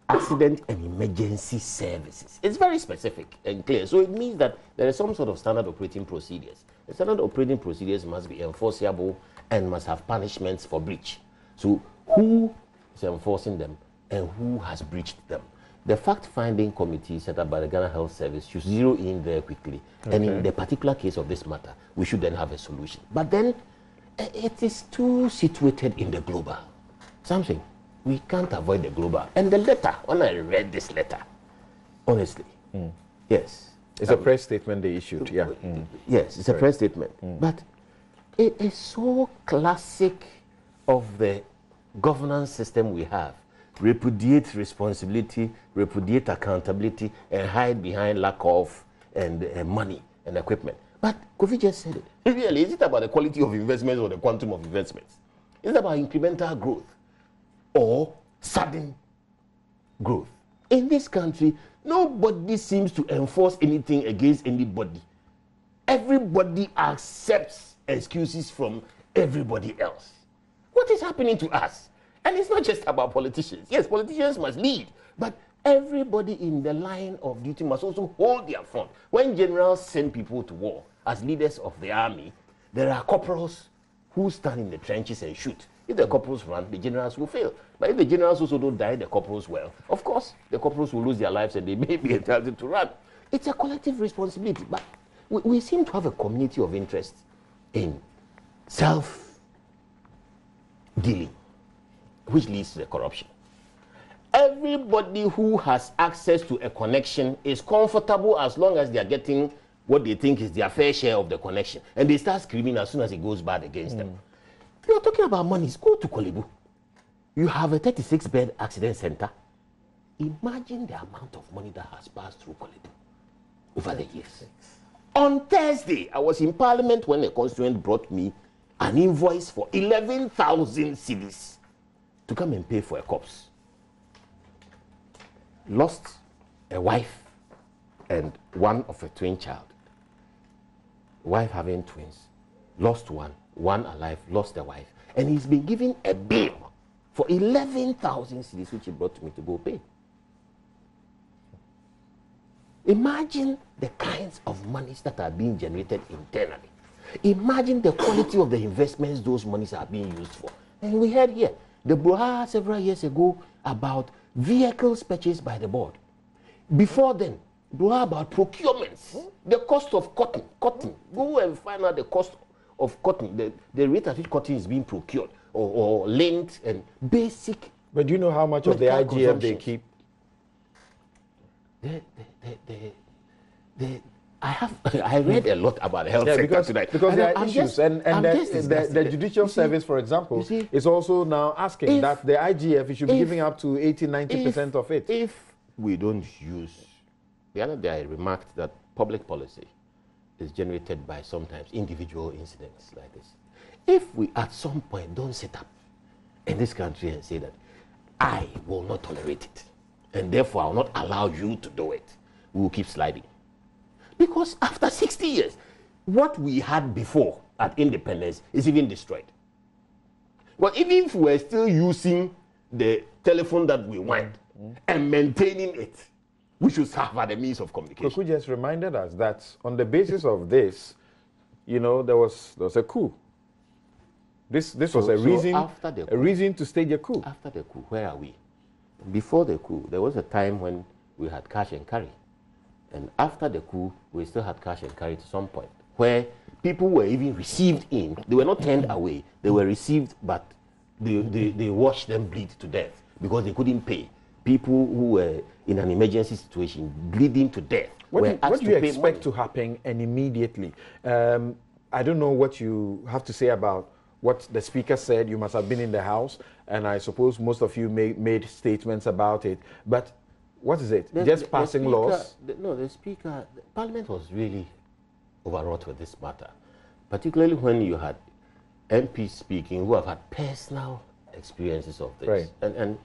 [SPEAKER 10] Accident and Emergency Services. It's very specific and clear. So it means that there is some sort of standard operating procedures. The standard operating procedures must be enforceable and must have punishments for breach. So who is enforcing them and who has breached them? The fact-finding committee set up by the Ghana Health Service should zero in there quickly. Okay. And in the particular case of this matter, we should then have a solution. But then it is too situated in the global. Something we can't avoid the global. And the letter, when I read this letter, honestly, yes.
[SPEAKER 1] It's a press statement they issued, yeah.
[SPEAKER 10] Yes, it's a press statement. But it is so classic of the governance system we have. Repudiate responsibility, repudiate accountability, and hide behind lack of money and equipment. But Kofi just said it. Really, is it about the quality of investments or the quantum of investments? Is it about incremental growth or sudden growth? In this country, nobody seems to enforce anything against anybody. Everybody accepts excuses from everybody else. What is happening to us? And it's not just about politicians. Yes, politicians must lead, but everybody in the line of duty must also hold their front. When generals send people to war as leaders of the army, there are corporals who stand in the trenches and shoot. If the corporals run, the generals will fail. But if the generals also don't die, the corporals will. Of course, the corporals will lose their lives and they may be entitled to run. It's a collective responsibility, but we seem to have a community of interest in self-dealing, which leads to the corruption. Everybody who has access to a connection is comfortable as long as they are getting what they think is their fair share of the connection. And they start screaming as soon as it goes bad against them. You're talking about monies. Go to Kolebu. You have a 36-bed accident center. Imagine the amount of money that has passed through Kolebu over the years. On Thursday, I was in Parliament when a constituent brought me an invoice for 11,000 cedis to come and pay for a corpse. Lost a wife and one of a twin child. Wife having twins. Lost one alive, lost a wife. And he's been given a bill for 11,000 cedis, which he brought to me to go pay. Imagine the kinds of monies that are being generated internally. Imagine the quality of the investments those monies are being used for. And we heard here, the Broha several years ago about vehicles purchased by the board. Before then, Broha about procurements, the cost of cotton. Go and find out the cost of cotton, the rate at which cotton is being procured, or length and basic.
[SPEAKER 1] But do you know how much of the IGF they keep?
[SPEAKER 10] I read a lot about the health sector tonight.
[SPEAKER 1] Because there are issues, and the Judicial Service, for example, is also now asking that the IGF should be giving up to 80-90% of it.
[SPEAKER 10] If we don't use, the other day I remarked that public policy is generated by sometimes individual incidents like this. If we at some point don't sit up in this country and say that I will not tolerate it, and therefore I will not allow you to do it, we will keep sliding. Because after 60 years, what we had before at independence is even destroyed. But even if we're still using the telephone that we want and maintaining it, we should have other means of communication.
[SPEAKER 1] Koku just reminded us that on the basis of this, you know, there was a coup. This was a reason to stage a coup.
[SPEAKER 10] After the coup, where are we? Before the coup, there was a time when we had cash and carry. And after the coup, we still had cash and carry to some point, where people were even received in. They were not turned away. They were received, but they watched them bleed to death because they couldn't pay. People who were in an emergency situation, bleeding to death.
[SPEAKER 1] What do you expect to happen and immediately? I don't know what you have to say about what the speaker said. You must have been in the House, and I suppose most of you made statements about it. But what is it? Just passing laws?
[SPEAKER 10] The Parliament was really overwrought with this matter, particularly when you had MPs speaking who have had personal experiences of this.
[SPEAKER 1] Right.
[SPEAKER 10] And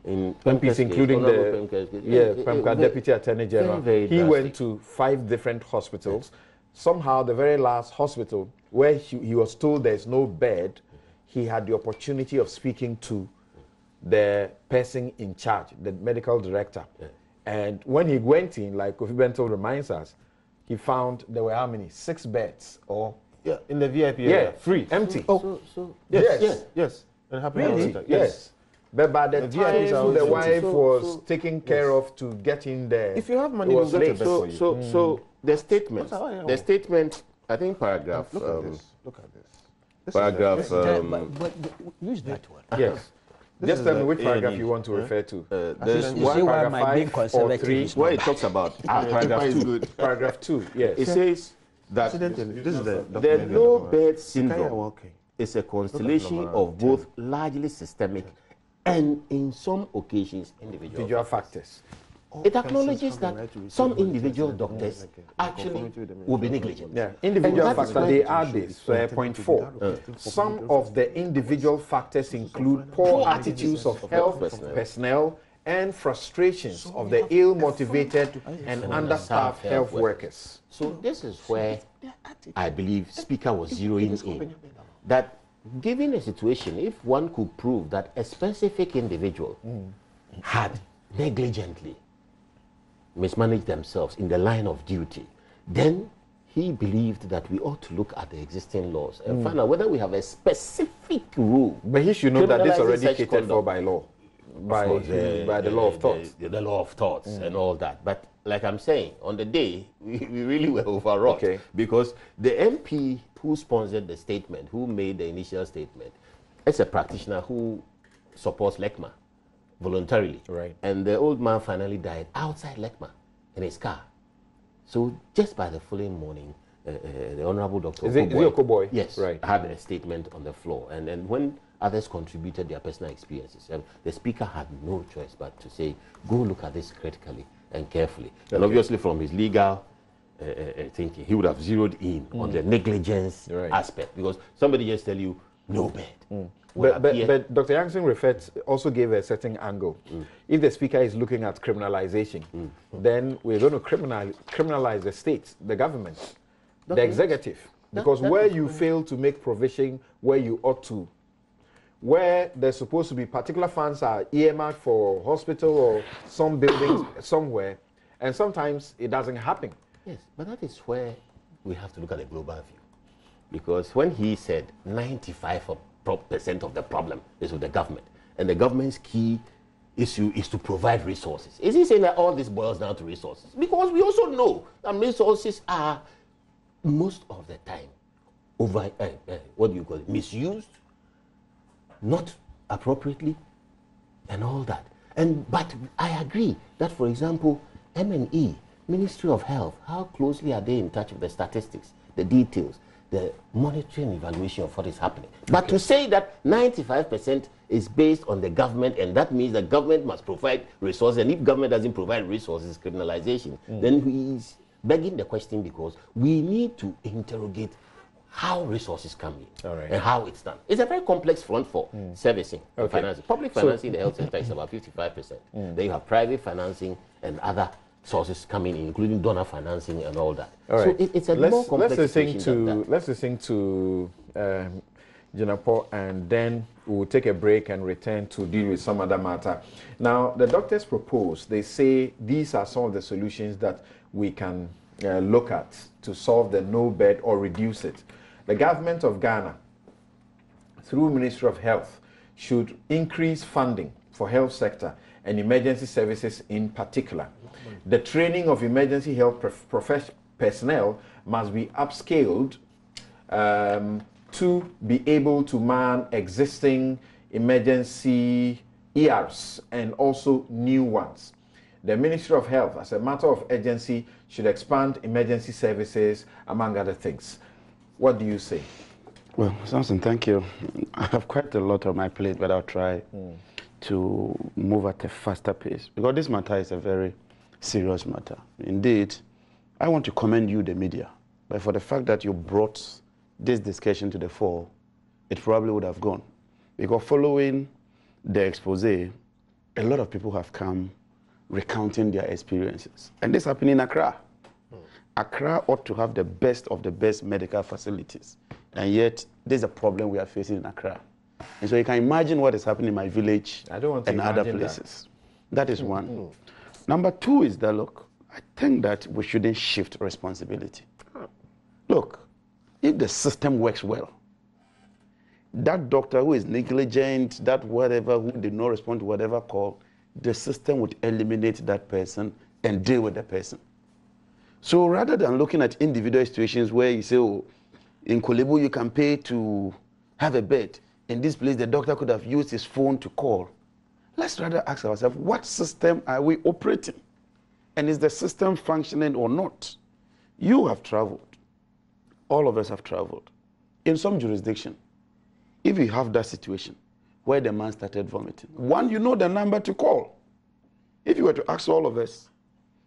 [SPEAKER 10] in
[SPEAKER 1] MPs, including the Deputy Attorney General, he went to 5 different hospitals. Somehow, the very last hospital, where he was told there's no bed, he had the opportunity of speaking to the person in charge, the medical director. And when he went in, like Kofi Bento reminds us, he found there were how many? 6 beds, or
[SPEAKER 7] in the VIP area.
[SPEAKER 1] Free, empty.
[SPEAKER 7] Yes. It happened.
[SPEAKER 1] Really? Yes. But by the time the wife was taken care of to get in there,
[SPEAKER 7] if you have money, we'll get a bed for you.
[SPEAKER 10] So the statement, I think paragraph.
[SPEAKER 7] Look at this.
[SPEAKER 10] Paragraph.
[SPEAKER 8] But use that one.
[SPEAKER 1] Yes. Just tell me which paragraph you want to refer to.
[SPEAKER 10] There's
[SPEAKER 8] one
[SPEAKER 10] paragraph
[SPEAKER 8] 5 or 3
[SPEAKER 10] where it talks about paragraph 2.
[SPEAKER 1] Paragraph 2, yes.
[SPEAKER 10] It says that
[SPEAKER 7] this is the
[SPEAKER 10] the low bed syndrome is a constellation of both largely systemic and, in some occasions, individual factors. It acknowledges that some individual doctors actually will be negligent.
[SPEAKER 1] Yeah, individual factors, they add this, point 4. Some of the individual factors include poor attitudes of health personnel and frustrations of the ill-motivated and understaffed health workers.
[SPEAKER 10] So this is where I believe Speaker was zeroing in, that given a situation, if one could prove that a specific individual had negligently mismanaged themselves in the line of duty, then he believed that we ought to look at the existing laws and find out whether we have a specific rule.
[SPEAKER 1] But he should know that this is already catered for by law, by the law of thoughts.
[SPEAKER 10] The law of thoughts and all that. But like I'm saying, on the day, we really were overwrought because the MP who sponsored the statement, who made the initial statement, is a practitioner who supports LECMA voluntarily.
[SPEAKER 1] Right.
[SPEAKER 10] And the old man finally died outside LECMA in his car. So just by the following morning, the Honorable Dr.
[SPEAKER 1] Okoboy?
[SPEAKER 10] Yes,
[SPEAKER 1] right.
[SPEAKER 10] had a statement on the floor. And when others contributed their personal experiences, the Speaker had no choice but to say, go look at this critically and carefully. And obviously from his legal thinking, he would have zeroed in on the negligence aspect, because somebody just tell you, no bed.
[SPEAKER 1] But Dr. Yankson also gave a certain angle. If the Speaker is looking at criminalization, then we're going to criminalize the states, the government, the executive. Because where you fail to make provision where you ought to, where there's supposed to be particular funds are earmarked for hospital or some buildings somewhere, and sometimes it doesn't happen.
[SPEAKER 10] Yes, but that is where we have to look at the global view. Because when he said 95% of the problem is with the government, and the government's key issue is to provide resources, is he saying that all this boils down to resources? Because we also know that resources are most of the time misused, not appropriately, and all that. But I agree that, for example, M&E, Ministry of Health, how closely are they in touch with the statistics, the details, the monitoring and evaluation of what is happening? But to say that 95% is based on the government, and that means the government must provide resources, and if government doesn't provide resources, criminalization, then he's begging the question, because we need to interrogate how resources come in and how it's done. It's a very complex front for servicing and financing. Public financing in the health sector is about 55%. Then you have private financing and other sources coming in, including donor financing and all that. So it's a more complex situation than that.
[SPEAKER 1] Let's listen to Jinapo, and then we'll take a break and return to deal with some other matter. Now, the doctors propose, they say these are some of the solutions that we can look at to solve the no bed or reduce it. The government of Ghana, through Ministry of Health, should increase funding for health sector and emergency services in particular. The training of emergency health personnel must be upscaled to be able to man existing emergency ERs and also new ones. The Ministry of Health, as a matter of urgency, should expand emergency services, among other things. What do you say?
[SPEAKER 9] Well, Samson, thank you. I have quite a lot on my plate, but I'll try to move at a faster pace, because this matter is a very serious matter. Indeed, I want to commend you, the media, but for the fact that you brought this discussion to the fore, it probably would have gone. Because following the expose, a lot of people have come recounting their experiences. And this happened in Accra. Accra ought to have the best of the best medical facilities. And yet, there's a problem we are facing in Accra. And so you can imagine what is happening in my village and other places. That is one. Number two is that, look, I think that we shouldn't shift responsibility. Look, if the system works well, that doctor who is negligent, that whatever, who did not respond to whatever call, the system would eliminate that person and deal with the person. So rather than looking at individual situations where you say, oh, in Kolebu you can pay to have a bed, in this place the doctor could have used his phone to call. Let's rather ask ourselves, what system are we operating? And is the system functioning or not? You have traveled. all of us have traveled. In some jurisdiction, if you have that situation where the man started vomiting, one, you know the number to call. If you were to ask all of us,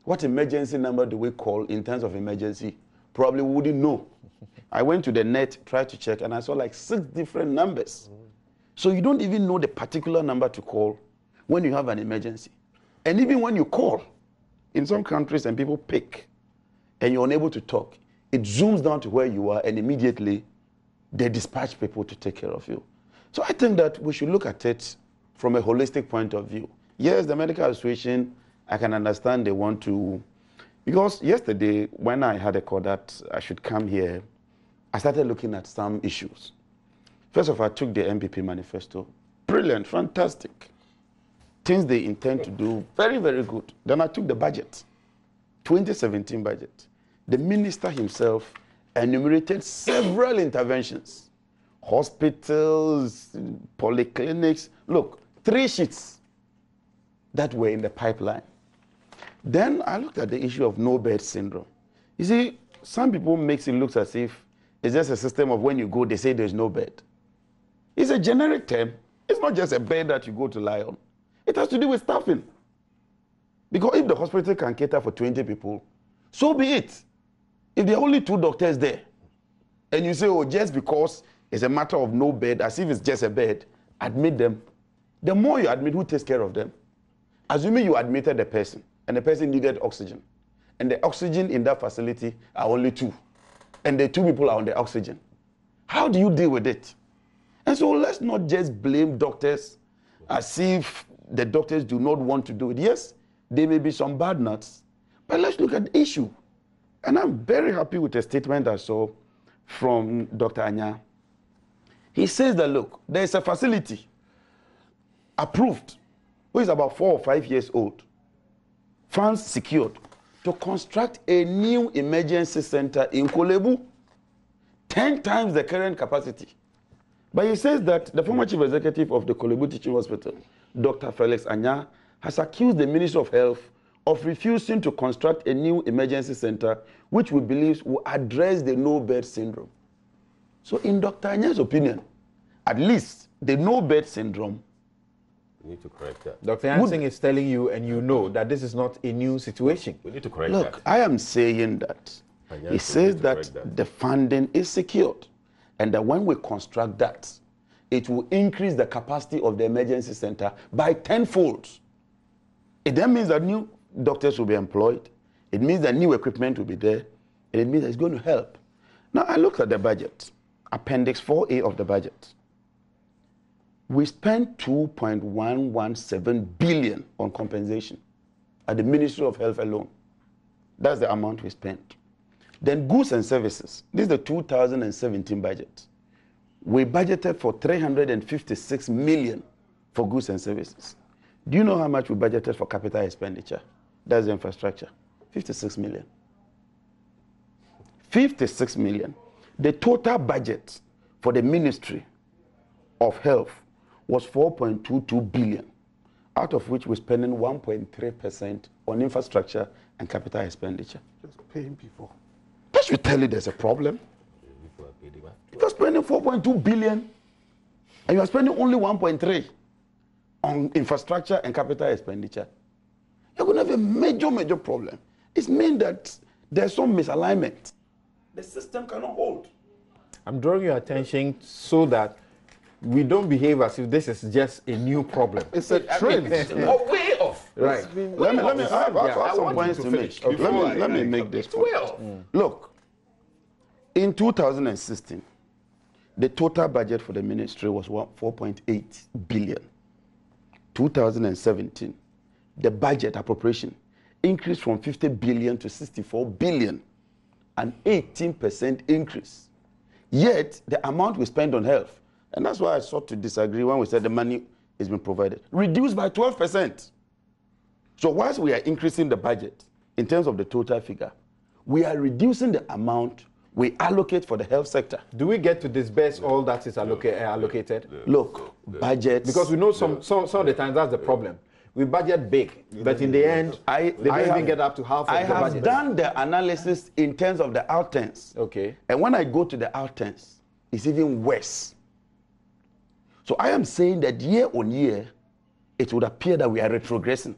[SPEAKER 9] what emergency number do we call in terms of emergency? Probably wouldn't know. I went to the net, tried to check, and I saw like 6 different numbers. So you don't even know the particular number to call when you have an emergency. And even when you call, in some countries and people pick, and you're unable to talk, it zooms down to where you are, and immediately they dispatch people to take care of you. So I think that we should look at it from a holistic point of view. Yes, the medical association, I can understand they want to, because yesterday when I had a call that I should come here, I started looking at some issues. First of all, I took the MPP manifesto. Brilliant, fantastic. Things they intend to do, very, very good. Then I took the budget, 2017 budget. The minister himself enumerated several interventions. Hospitals, polyclinics. Look, 3 sheets that were in the pipeline. Then I looked at the issue of no-bed syndrome. You see, some people make it look as if it's just a system of when you go, they say there's no bed. It's a generic term. It's not just a bed that you go to lie on. It has to do with staffing. Because if the hospital can cater for 20 people, so be it. If there are only 2 doctors there, and you say, oh, just because it's a matter of no bed, as if it's just a bed, admit them. The more you admit, who takes care of them? Assuming you admitted the person, and the person needed oxygen, and the oxygen in that facility are only 2, and the 2 people are on the oxygen. How do you deal with it? And so let's not just blame doctors as if the doctors do not want to do it. Yes, there may be some bad nuts, but let's look at the issue. And I'm very happy with a statement I saw from Dr. Anya. He says that, look, there's a facility approved, which is about 4 or 5 years old, funds secured, to construct a new emergency center in Kolebu, 10 times the current capacity. But he says that the former chief executive of the Kolebu Teaching Hospital, Dr. Felix Anya, has accused the Ministry of Health of refusing to construct a new emergency center, which we believe will address the no-bed syndrome. So in Dr. Anya's opinion, at least the no-bed syndrome,
[SPEAKER 10] we need to correct that.
[SPEAKER 1] Dr. Yansing is telling you, and you know, that this is not a new situation.
[SPEAKER 10] We need to correct that.
[SPEAKER 9] Look, I am saying that. He says that the funding is secured, and that when we construct that, it will increase the capacity of the emergency center by 10-fold. It then means that new doctors will be employed. It means that new equipment will be there. And it means that it's going to help. Now, I looked at the budget, Appendix 4A of the budget. We spent 2.117 billion on compensation at the Ministry of Health alone. That's the amount we spent. Then goods and services. This is the 2017 budget. We budgeted for 356 million for goods and services. Do you know how much we budgeted for capital expenditure? That's the infrastructure. 56 million. 56 million. The total budget for the Ministry of Health was 4.22 billion, out of which we're spending 1.3% on infrastructure and capital expenditure.
[SPEAKER 7] Just paying people.
[SPEAKER 9] That should tell you there's a problem. You're spending 4.2 billion and you're spending only 1.3 on infrastructure and capital expenditure. You're going to have a major problem. It means that there's some misalignment. The system cannot hold.
[SPEAKER 1] I'm drawing your attention so that we don't behave as if this is just a new problem.
[SPEAKER 7] It's a trend.
[SPEAKER 10] Way off.
[SPEAKER 1] Right.
[SPEAKER 9] Let me I have some points to make. Okay. Let me make this point. Look, in 2016, the total budget for the ministry was 4.8 billion. 2017, the budget appropriation increased from 50 billion to 64 billion, an 18% increase. Yet, the amount we spend on health, and that's why I sought to disagree when we said the money is being provided, reduced by 12%. So whilst we are increasing the budget in terms of the total figure, we are reducing the amount we allocate for the health sector.
[SPEAKER 1] Do we get to disburse all that is allocated?
[SPEAKER 9] Look, budgets.
[SPEAKER 1] Because we know some of the times that's the problem. we budget big, but in the end, they don't even get up to half of the budget.
[SPEAKER 9] I have done the analysis in terms of the outturns.
[SPEAKER 1] Okay.
[SPEAKER 9] And when I go to the outturns, it's even worse. So I am saying that year on year, it would appear that we are retrogressing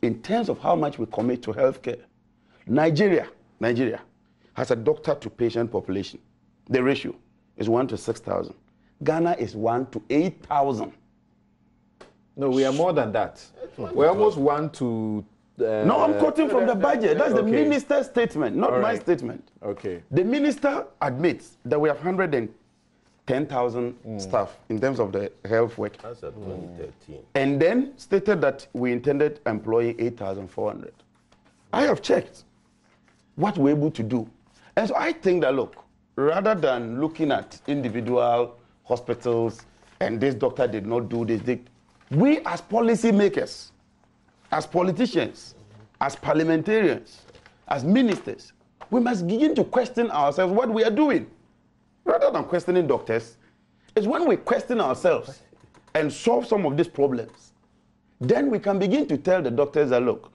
[SPEAKER 9] in terms of how much we commit to healthcare. Nigeria has a doctor to patient population. The ratio is 1 to 6,000. Ghana is 1 to 8,000.
[SPEAKER 1] No, we are more than that. We're almost 1 to...
[SPEAKER 9] no, I'm quoting from the budget. That's the minister's statement, not my statement.
[SPEAKER 1] Okay.
[SPEAKER 9] The minister admits that we have 110,000 staff in terms of the health work.
[SPEAKER 10] That's at 2013.
[SPEAKER 9] And then stated that we intended employing 8,400. I have checked what we're able to do. And so I think that, look, rather than looking at individual hospitals and this doctor did not do this, we as policy makers, as politicians, as parliamentarians, as ministers, we must begin to question ourselves what we are doing. Rather than questioning doctors, it's when we question ourselves and solve some of these problems, then we can begin to tell the doctors that, look,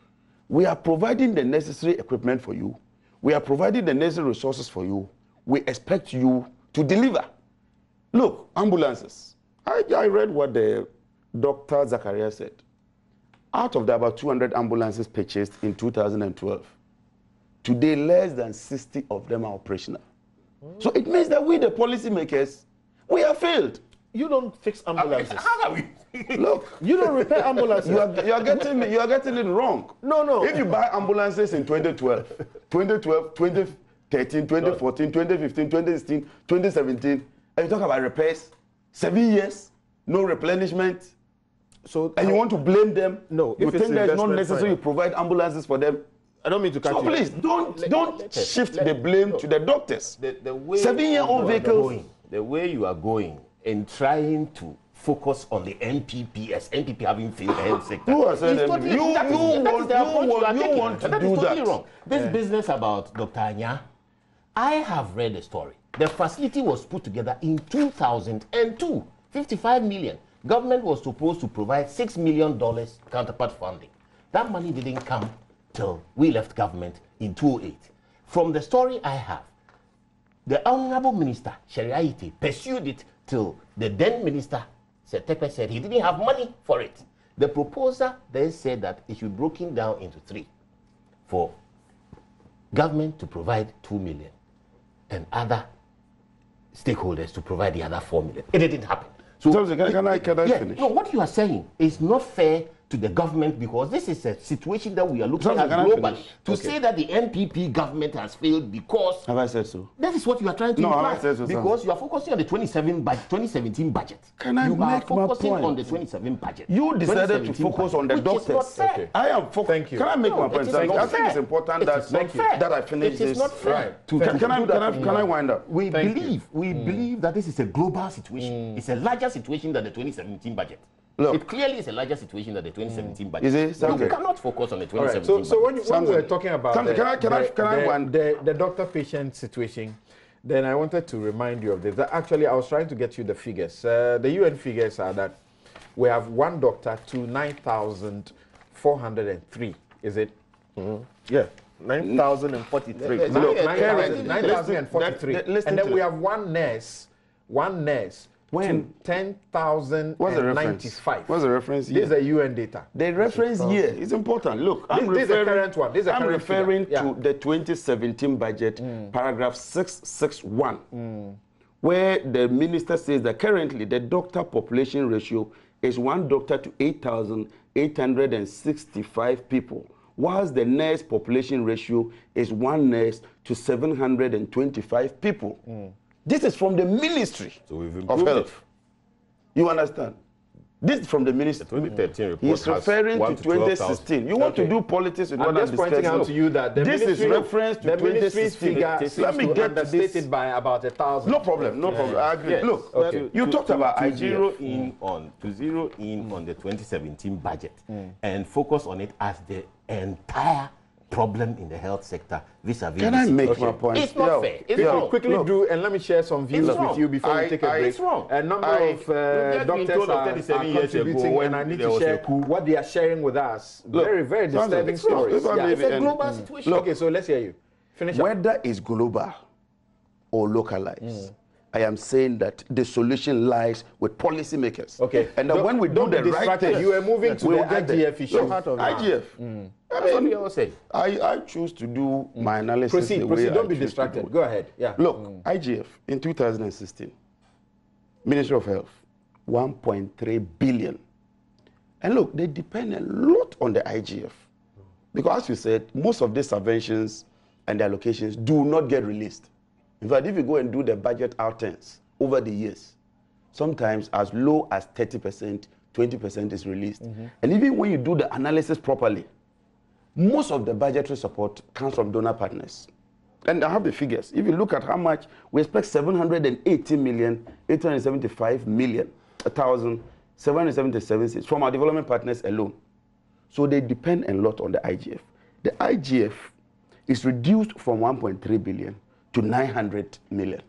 [SPEAKER 9] we are providing the necessary equipment for you. We are providing the necessary resources for you. We expect you to deliver. Look, ambulances. I read what the Dr. Zachariah said. Out of the about 200 ambulances purchased in 2012, today less than 60 of them are operational. So it means that we, the policymakers, we have failed.
[SPEAKER 7] You don't fix ambulances.
[SPEAKER 10] How are we?
[SPEAKER 9] Look,
[SPEAKER 7] You don't repair ambulances.
[SPEAKER 9] you are getting it wrong.
[SPEAKER 7] No.
[SPEAKER 9] If you buy ambulances in 2012, 2013, 2014, 2015, 2016, 2017, and you talk about repairs, 7 years, no replenishment,
[SPEAKER 7] So
[SPEAKER 9] and you want to blame them?
[SPEAKER 7] No,
[SPEAKER 9] You
[SPEAKER 7] if it's
[SPEAKER 9] think that it's not
[SPEAKER 7] investment,
[SPEAKER 9] necessary
[SPEAKER 7] fine.
[SPEAKER 9] to provide ambulances for them?
[SPEAKER 7] I don't mean to cut
[SPEAKER 9] So
[SPEAKER 7] you.
[SPEAKER 9] please, don't shift the blame to the doctors.
[SPEAKER 10] The way
[SPEAKER 9] 7-year-old
[SPEAKER 10] you are
[SPEAKER 9] vehicles.
[SPEAKER 10] going, the way you are going in trying to focus on the NPP as NPP having failed the health sector.
[SPEAKER 9] Who has said
[SPEAKER 10] It's
[SPEAKER 9] NPP?
[SPEAKER 10] totally-
[SPEAKER 9] You
[SPEAKER 10] that is-
[SPEAKER 9] want-
[SPEAKER 10] that is the
[SPEAKER 9] you
[SPEAKER 10] approach
[SPEAKER 9] want-
[SPEAKER 10] are
[SPEAKER 9] you
[SPEAKER 10] taking,
[SPEAKER 9] want to
[SPEAKER 10] and that
[SPEAKER 9] do
[SPEAKER 10] is totally
[SPEAKER 9] that.
[SPEAKER 10] wrong. This business about Dr. Anya, I have read the story. The facility was put together in 2002, 55 million. Government was supposed to provide $6 million counterpart funding. That money didn't come till we left government in 2008. From the story I have, the Honorable Minister, Shariaiti, pursued it till the then Minister, Tepe, said he didn't have money for it. The proposer then said that it should be broken down into 3 for government to provide 2 million and other stakeholders to provide the other 4 million. It didn't happen. So
[SPEAKER 9] Can I finish?
[SPEAKER 10] No, what you are saying is not fair to the government because this is a situation that we are looking at
[SPEAKER 9] can I
[SPEAKER 10] globally.
[SPEAKER 9] finish?
[SPEAKER 10] To say that the NPP government has failed because
[SPEAKER 9] Have I said so?
[SPEAKER 10] that is what you are trying to
[SPEAKER 9] No,
[SPEAKER 10] imply.
[SPEAKER 9] I said so,
[SPEAKER 10] Because you are focusing on the 2017 budget.
[SPEAKER 9] Can I
[SPEAKER 10] you
[SPEAKER 9] make
[SPEAKER 10] are
[SPEAKER 9] my
[SPEAKER 10] focusing
[SPEAKER 9] point?
[SPEAKER 10] on the 2017 budget.
[SPEAKER 9] You decided to
[SPEAKER 10] 2017
[SPEAKER 9] focus on the
[SPEAKER 10] which
[SPEAKER 9] doctors.
[SPEAKER 10] Is not fair.
[SPEAKER 7] Okay.
[SPEAKER 9] I am focused.
[SPEAKER 7] Thank you.
[SPEAKER 9] Can I make
[SPEAKER 10] No,
[SPEAKER 9] my point?
[SPEAKER 10] it is
[SPEAKER 9] I
[SPEAKER 10] not
[SPEAKER 9] think it's
[SPEAKER 10] fair.
[SPEAKER 9] important
[SPEAKER 10] It is not fair.
[SPEAKER 9] that I finish
[SPEAKER 10] It is
[SPEAKER 9] this.
[SPEAKER 10] not fair.
[SPEAKER 7] Right.
[SPEAKER 9] Can I wind up?
[SPEAKER 10] We
[SPEAKER 7] Thank
[SPEAKER 10] believe that this is a global situation. It's a larger situation than the 2017 budget.
[SPEAKER 9] Look.
[SPEAKER 10] It clearly is a larger situation than the 2017 budget.
[SPEAKER 9] Is it?
[SPEAKER 10] You
[SPEAKER 9] Okay.
[SPEAKER 10] cannot focus on the
[SPEAKER 1] All right.
[SPEAKER 10] 2017
[SPEAKER 1] So when
[SPEAKER 10] budget.
[SPEAKER 1] we were talking about
[SPEAKER 9] the
[SPEAKER 1] doctor-patient situation, then I wanted to remind you of this. That actually, I was trying to get you the figures. The UN figures are that we have 1 doctor to 9,403. Is it?
[SPEAKER 7] Yeah, 9,043.
[SPEAKER 10] Look,
[SPEAKER 1] 9,043.
[SPEAKER 9] Listen
[SPEAKER 1] And then
[SPEAKER 9] to
[SPEAKER 1] we
[SPEAKER 9] it.
[SPEAKER 1] have one nurse
[SPEAKER 9] When?
[SPEAKER 1] to 10,095.
[SPEAKER 9] What's the reference? What's the reference
[SPEAKER 1] This
[SPEAKER 9] here?
[SPEAKER 1] is a UN data.
[SPEAKER 9] The reference here is important. Look,
[SPEAKER 1] This is the current one. This is the
[SPEAKER 9] I'm
[SPEAKER 1] current
[SPEAKER 9] referring
[SPEAKER 1] figure.
[SPEAKER 9] to the 2017 budget, paragraph 661, where the minister says that currently the doctor population ratio is 1 doctor to 8,865 people, whilst the nurse population ratio is 1 nurse to 725 people. This is from the Ministry
[SPEAKER 10] So we've
[SPEAKER 9] of
[SPEAKER 10] improved
[SPEAKER 9] Health.
[SPEAKER 10] it.
[SPEAKER 9] You understand? This is from the ministry.
[SPEAKER 10] The 2013 report
[SPEAKER 9] He's
[SPEAKER 10] has
[SPEAKER 9] referring
[SPEAKER 10] 1
[SPEAKER 9] to
[SPEAKER 10] 12,000.
[SPEAKER 9] 2016. You want to do politics with
[SPEAKER 1] I'm
[SPEAKER 9] what I'm
[SPEAKER 1] just pointing out to
[SPEAKER 9] discussing.
[SPEAKER 1] you that the
[SPEAKER 9] This is
[SPEAKER 1] ministry,
[SPEAKER 9] reference to
[SPEAKER 1] the ministry's
[SPEAKER 9] 2016.
[SPEAKER 1] figure
[SPEAKER 9] Let
[SPEAKER 1] seems
[SPEAKER 9] me
[SPEAKER 1] to
[SPEAKER 9] get to
[SPEAKER 1] understate
[SPEAKER 9] this.
[SPEAKER 1] it by about 1,000.
[SPEAKER 9] No problem, no problem. I agree.
[SPEAKER 1] Yes.
[SPEAKER 9] Look,
[SPEAKER 1] Okay.
[SPEAKER 9] you talked about
[SPEAKER 10] to zero
[SPEAKER 9] IGF.
[SPEAKER 10] in on the 2017 budget and focus on it as the entire problem in the health sector vis-a-vis.
[SPEAKER 9] Can I make my point?
[SPEAKER 10] It's not fair. It's wrong.
[SPEAKER 1] Quickly do, and let me share some views with you before we take a break.
[SPEAKER 10] It's wrong.
[SPEAKER 1] A number of doctors are
[SPEAKER 10] 37 years
[SPEAKER 1] contributing,
[SPEAKER 10] ago,
[SPEAKER 1] and I need to share what they are sharing with us.
[SPEAKER 9] Look,
[SPEAKER 1] very, very disturbing stories.
[SPEAKER 10] It's a global situation.
[SPEAKER 1] Okay, so let's hear you. Finish up.
[SPEAKER 9] Whether it's global or localized, I am saying that the solution lies with policymakers.
[SPEAKER 1] Okay.
[SPEAKER 9] And that when we do the right thing,
[SPEAKER 1] you were moving to the IGF issue.
[SPEAKER 9] IGF.
[SPEAKER 10] I mean,
[SPEAKER 9] I choose to do my analysis.
[SPEAKER 1] Proceed. Don't be distracted. Go ahead. Yeah.
[SPEAKER 9] Look, IGF in 2016, Ministry of Health, 1.3 billion. And look, they depend a lot on the IGF. Because as you said, most of these subventions and the allocations do not get released. In fact, if you go and do the budget outings over the years, sometimes as low as 30%, 20% is released. And even when you do the analysis properly, most of the budgetary support comes from donor partners. And I have the figures. If you look at how much, we expect 780,875,777 from our development partners alone. So they depend a lot on the IGF. The IGF is reduced from 1.3 billion to 900 million.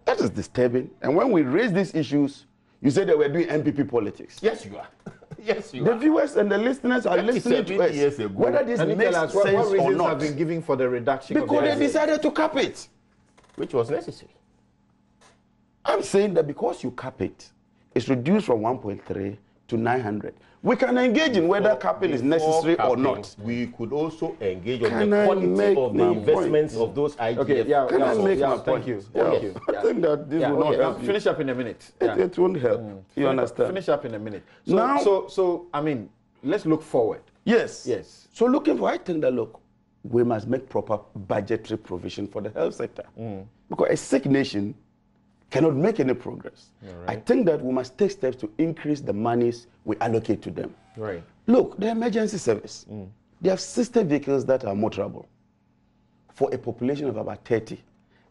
[SPEAKER 9] That is disturbing. And when we raise these issues, you say that we're doing MPP politics.
[SPEAKER 10] Yes, you are. Yes, you
[SPEAKER 9] the
[SPEAKER 10] are.
[SPEAKER 9] viewers and the listeners are listening to us.
[SPEAKER 10] Years ago.
[SPEAKER 9] Whether this makes sense
[SPEAKER 1] what reasons
[SPEAKER 9] or not.
[SPEAKER 1] have been given for the reduction?
[SPEAKER 9] Because they decided to cap it.
[SPEAKER 10] Which was necessary.
[SPEAKER 9] I'm saying that because you cap it, it's reduced from 1.3 to 900. We can engage in whether capping is necessary or not.
[SPEAKER 10] We could also engage on the quality of the investments of those IGF.
[SPEAKER 1] Okay,
[SPEAKER 9] Can I make my
[SPEAKER 1] thank
[SPEAKER 9] point?
[SPEAKER 1] you.
[SPEAKER 9] Yeah.
[SPEAKER 1] Thank you.
[SPEAKER 9] I think that this will not help you.
[SPEAKER 1] Finish up in a minute.
[SPEAKER 9] It won't help. You understand?
[SPEAKER 1] Finish up in a minute.
[SPEAKER 9] Now-
[SPEAKER 1] So I mean, let's look forward.
[SPEAKER 9] Yes.
[SPEAKER 1] Yes.
[SPEAKER 9] So looking for, I think that, look, we must make proper budgetary provision for the health sector. Because a sick nation cannot make any progress.
[SPEAKER 1] Right.
[SPEAKER 9] I think that we must take steps to increase the monies we allocate to them.
[SPEAKER 1] Right.
[SPEAKER 9] Look, the emergency service, they have 60 vehicles that are motorable for a population of about 30.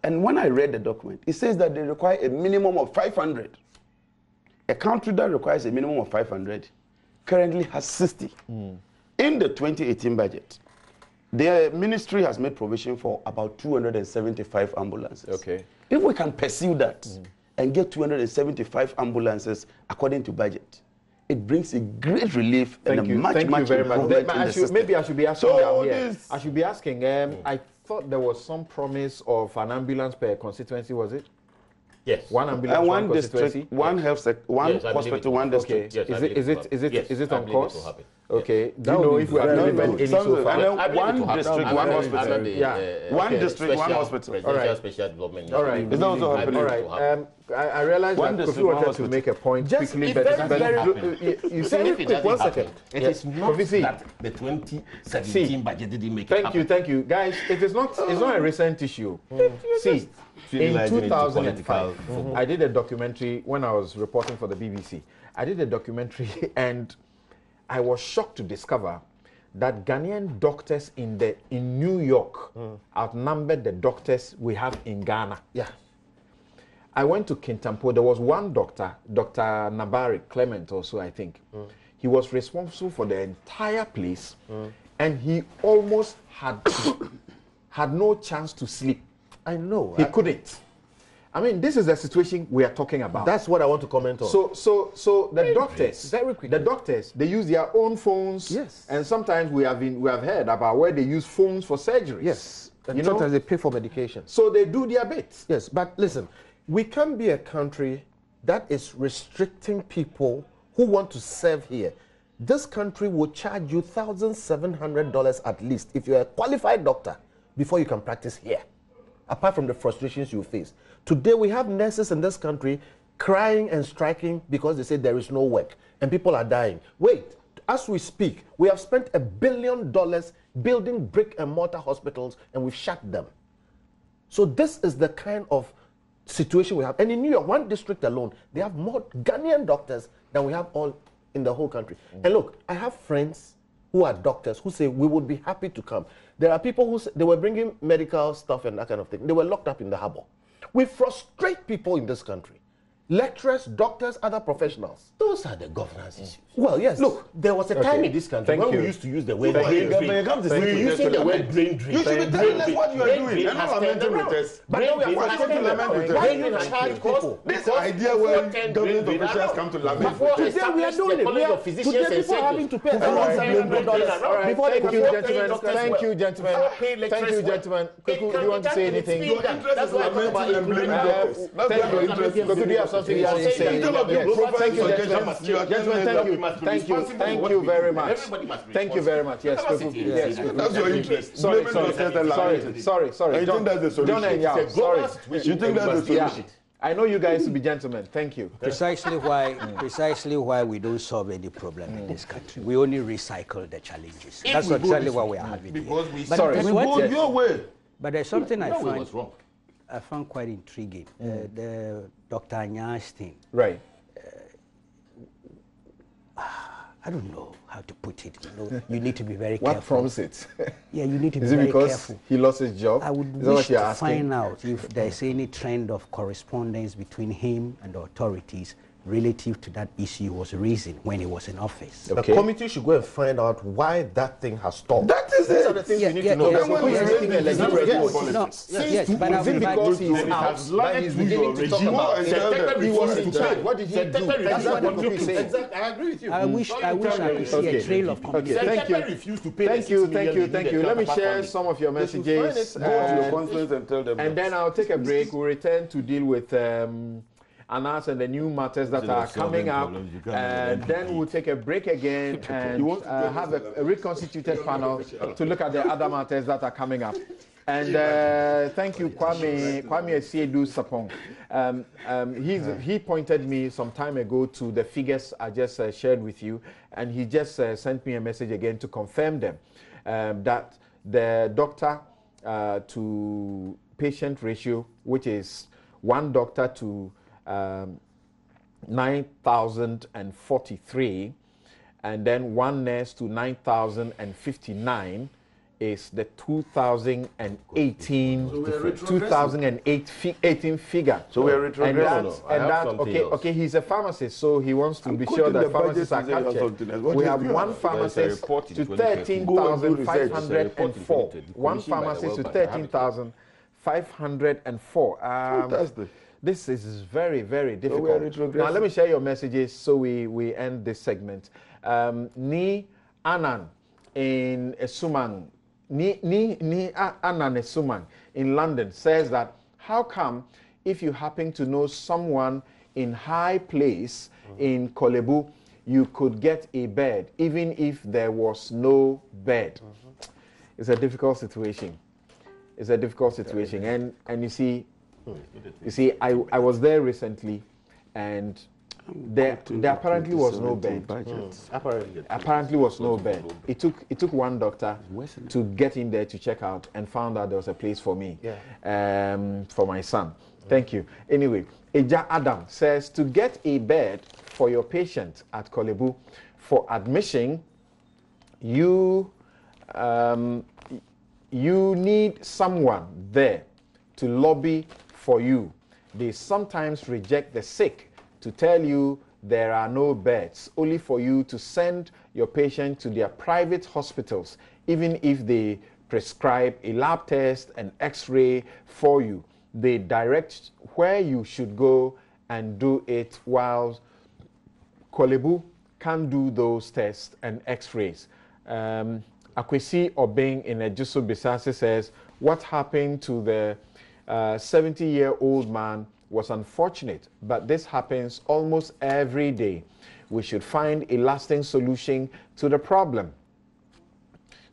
[SPEAKER 9] And when I read the document, it says that they require a minimum of 500. A country that requires a minimum of 500 currently has 60. In the 2018 budget, the ministry has made provision for about 275 ambulances.
[SPEAKER 1] Okay.
[SPEAKER 9] If we can pursue that and get 275 ambulances according to budget, it brings a great relief and a much improvement in the system.
[SPEAKER 1] Maybe I should be asking
[SPEAKER 9] So
[SPEAKER 1] down here.
[SPEAKER 9] this-
[SPEAKER 1] I should be asking, I thought there was some promise of an ambulance per constituency, was it?
[SPEAKER 10] Yes.
[SPEAKER 1] One ambulance,
[SPEAKER 9] And
[SPEAKER 1] one
[SPEAKER 9] one district,
[SPEAKER 1] constituency?
[SPEAKER 9] one health sector, one
[SPEAKER 10] Yes, I believe
[SPEAKER 9] hospital,
[SPEAKER 10] it will
[SPEAKER 9] one
[SPEAKER 10] happen.
[SPEAKER 9] district.
[SPEAKER 10] Yes, I
[SPEAKER 1] Is
[SPEAKER 10] believe
[SPEAKER 1] it
[SPEAKER 10] will happen. Yes,
[SPEAKER 1] is it
[SPEAKER 10] I
[SPEAKER 1] on
[SPEAKER 10] believe it
[SPEAKER 1] course?
[SPEAKER 10] will happen.
[SPEAKER 1] Okay. Do
[SPEAKER 9] That
[SPEAKER 1] you know
[SPEAKER 9] would
[SPEAKER 1] if
[SPEAKER 9] be
[SPEAKER 1] we have
[SPEAKER 9] very
[SPEAKER 1] delivered
[SPEAKER 9] good.
[SPEAKER 1] any so
[SPEAKER 9] Something-
[SPEAKER 1] far?
[SPEAKER 9] and then
[SPEAKER 10] I believe
[SPEAKER 9] one
[SPEAKER 10] it will happen.
[SPEAKER 9] district,
[SPEAKER 10] Under
[SPEAKER 9] one
[SPEAKER 10] the-
[SPEAKER 9] hospital.
[SPEAKER 10] under the,
[SPEAKER 9] One
[SPEAKER 10] okay,
[SPEAKER 9] district, one
[SPEAKER 10] special-
[SPEAKER 9] hospital.
[SPEAKER 10] Presidential
[SPEAKER 1] All right.
[SPEAKER 10] special development.
[SPEAKER 1] All right.
[SPEAKER 9] Is that also
[SPEAKER 10] I
[SPEAKER 9] happening?
[SPEAKER 10] believe
[SPEAKER 1] All
[SPEAKER 10] it
[SPEAKER 1] right.
[SPEAKER 10] will happen.
[SPEAKER 1] I realized
[SPEAKER 9] One
[SPEAKER 1] that Kofi
[SPEAKER 9] district, one
[SPEAKER 1] wanted to
[SPEAKER 9] hospital.
[SPEAKER 1] make a point
[SPEAKER 10] Just
[SPEAKER 1] quickly,
[SPEAKER 10] if
[SPEAKER 1] but
[SPEAKER 10] that doesn't happen.
[SPEAKER 1] you see,
[SPEAKER 10] Even if it doesn't
[SPEAKER 1] one
[SPEAKER 10] happen,
[SPEAKER 1] second.
[SPEAKER 10] it
[SPEAKER 1] Yeah.
[SPEAKER 10] is not
[SPEAKER 1] Kofi, see.
[SPEAKER 10] that the 2017 budget didn't make it happen.
[SPEAKER 1] Thank you, guys. It's not a recent issue. See, in
[SPEAKER 10] Criminalizing into
[SPEAKER 1] 2005,
[SPEAKER 10] political
[SPEAKER 1] I did a documentary when I was reporting for the BBC. I did a documentary, and I was shocked to discover that Ghanaian doctors in New York outnumbered the doctors we have in Ghana.
[SPEAKER 7] Yeah.
[SPEAKER 1] I went to Kintampo. There was one doctor, Dr. Nabari Clement also, I think. He was responsible for the entire place, and he almost had no chance to sleep.
[SPEAKER 7] I know.
[SPEAKER 1] He couldn't. I mean, this is the situation we are talking about.
[SPEAKER 7] That's what I want to comment on.
[SPEAKER 1] So the doctors,
[SPEAKER 7] Very quickly.
[SPEAKER 1] the doctors, they use their own phones.
[SPEAKER 7] Yes.
[SPEAKER 1] And sometimes we have heard about where they use phones for surgeries.
[SPEAKER 7] Yes. And
[SPEAKER 1] You know?
[SPEAKER 7] sometimes they pay for medication.
[SPEAKER 1] So they do their bit.
[SPEAKER 7] Yes, but listen, we can't be a country that is restricting people who want to serve here. This country will charge you $1,700 at least if you're a qualified doctor before you can practice here, apart from the frustrations you face. Today we have nurses in this country crying and striking because they say there is no work and people are dying. Wait, as we speak, we have spent $1 billion building brick and mortar hospitals and we've shut them. So this is the kind of situation we have. And in New York, one district alone, they have more Ghanaian doctors than we have all in the whole country. And look, I have friends who are doctors who say we would be happy to come. There are people who say they were bringing medical stuff and that kind of thing. They were locked up in the harbor. We frustrate people in this country. lecturers, doctors, other professionals.
[SPEAKER 10] Those are the governance issues.
[SPEAKER 7] Well, yes.
[SPEAKER 10] Look, there was a time in this country when we used to use the word brain drain. We were using the word brain drain.
[SPEAKER 9] You should be telling us what you are doing. You're not lamenting with us.
[SPEAKER 7] But now we are
[SPEAKER 9] going to lament with us.
[SPEAKER 7] brain drain has charged people.
[SPEAKER 9] This idea where government officials come to lament with us.
[SPEAKER 7] Today we are doing it. Today people are having to pay $1,000 before they
[SPEAKER 1] Thank you, gentlemen. Thank you, gentlemen. Thank you, gentlemen. Kuku, do you want to say anything?
[SPEAKER 9] Your interest is lamenting and blaming doctors. That's your interest.
[SPEAKER 1] Kuku, do you have something you want to say? Thank you, gentlemen. Gentlemen, thank you very much. Thank you very much. Yes, Kuku. Yes,
[SPEAKER 9] that's your interest. Sorry.
[SPEAKER 1] You think
[SPEAKER 9] that's the solution?
[SPEAKER 1] John and Yao, sorry.
[SPEAKER 9] You think that's the solution?
[SPEAKER 1] I know you guys to be gentlemen. Thank you.
[SPEAKER 8] Precisely why we don't solve any problem in this country. We only recycle the challenges. That's exactly what we are having.
[SPEAKER 9] Because we
[SPEAKER 8] go
[SPEAKER 9] your way.
[SPEAKER 8] But there's something I found quite intriguing. The Dr. Anyan's thing.
[SPEAKER 1] Right.
[SPEAKER 8] I don't know how to put it. You need to be very careful.
[SPEAKER 1] What prompts it?
[SPEAKER 8] Yeah, you need to be
[SPEAKER 1] very careful. Is it because he lost his job?
[SPEAKER 8] I would wish to find out if there's any trend of correspondence between him and the authorities relative to that issue he was raising when he was in office.
[SPEAKER 7] The committee should go and find out why that thing has stopped.
[SPEAKER 9] That is
[SPEAKER 7] These are the things you need to know.
[SPEAKER 1] Because he's out, that he's beginning to talk about it. He was in charge. What did he do? That's what I'm saying.
[SPEAKER 7] Exactly. I agree with you.
[SPEAKER 8] I wish I could see a trail of communication.
[SPEAKER 1] Thank you. Let me share some of your messages.
[SPEAKER 9] Go to your conference and tell them.
[SPEAKER 1] And then I'll take a break. We'll return to deal with Anas and the new matters that are coming up, and then we'll take a break again and have a reconstituted panel to look at the other matters that are coming up. And thank you, Kwame Esiedu Sapong. He pointed me some time ago to the figures I just shared with you, and he just sent me a message again to confirm them, that the doctor to patient ratio, which is one doctor to 9,043, and then one nurse to 9,059 is the 2018 figure.
[SPEAKER 9] So we are retrogressing.
[SPEAKER 1] Okay, he's a pharmacist, so he wants to be sure that pharmacists are captured. We have one pharmacist to 13,504. One pharmacist to 13,504.
[SPEAKER 9] Fantastic.
[SPEAKER 1] This is very, very difficult. Now, let me share your messages so we end this segment. Ni Anan in Esumang, Ni Anan Esumang in London says that, how come if you happen to know someone in high place in Kolebu, you could get a bed, even if there was no bed? It's a difficult situation. It's a difficult situation. And you see, I was there recently, and there apparently was no bed. Apparently was no bed. It took one doctor to get in there to check out and found out there was a place for me, for my son. Thank you. Anyway, Eja Adam says, to get a bed for your patient at Kolebu for admission, you need someone there to lobby for you. They sometimes reject the sick to tell you there are no beds, only for you to send your patient to their private hospitals, even if they prescribe a lab test and x-ray for you. They direct where you should go and do it, while Kolebu can't do those tests and x-rays. Akwesi Obeng in Ejuso Bisase says, what happened to the 70-year-old man was unfortunate, but this happens almost every day. We should find a lasting solution to the problem.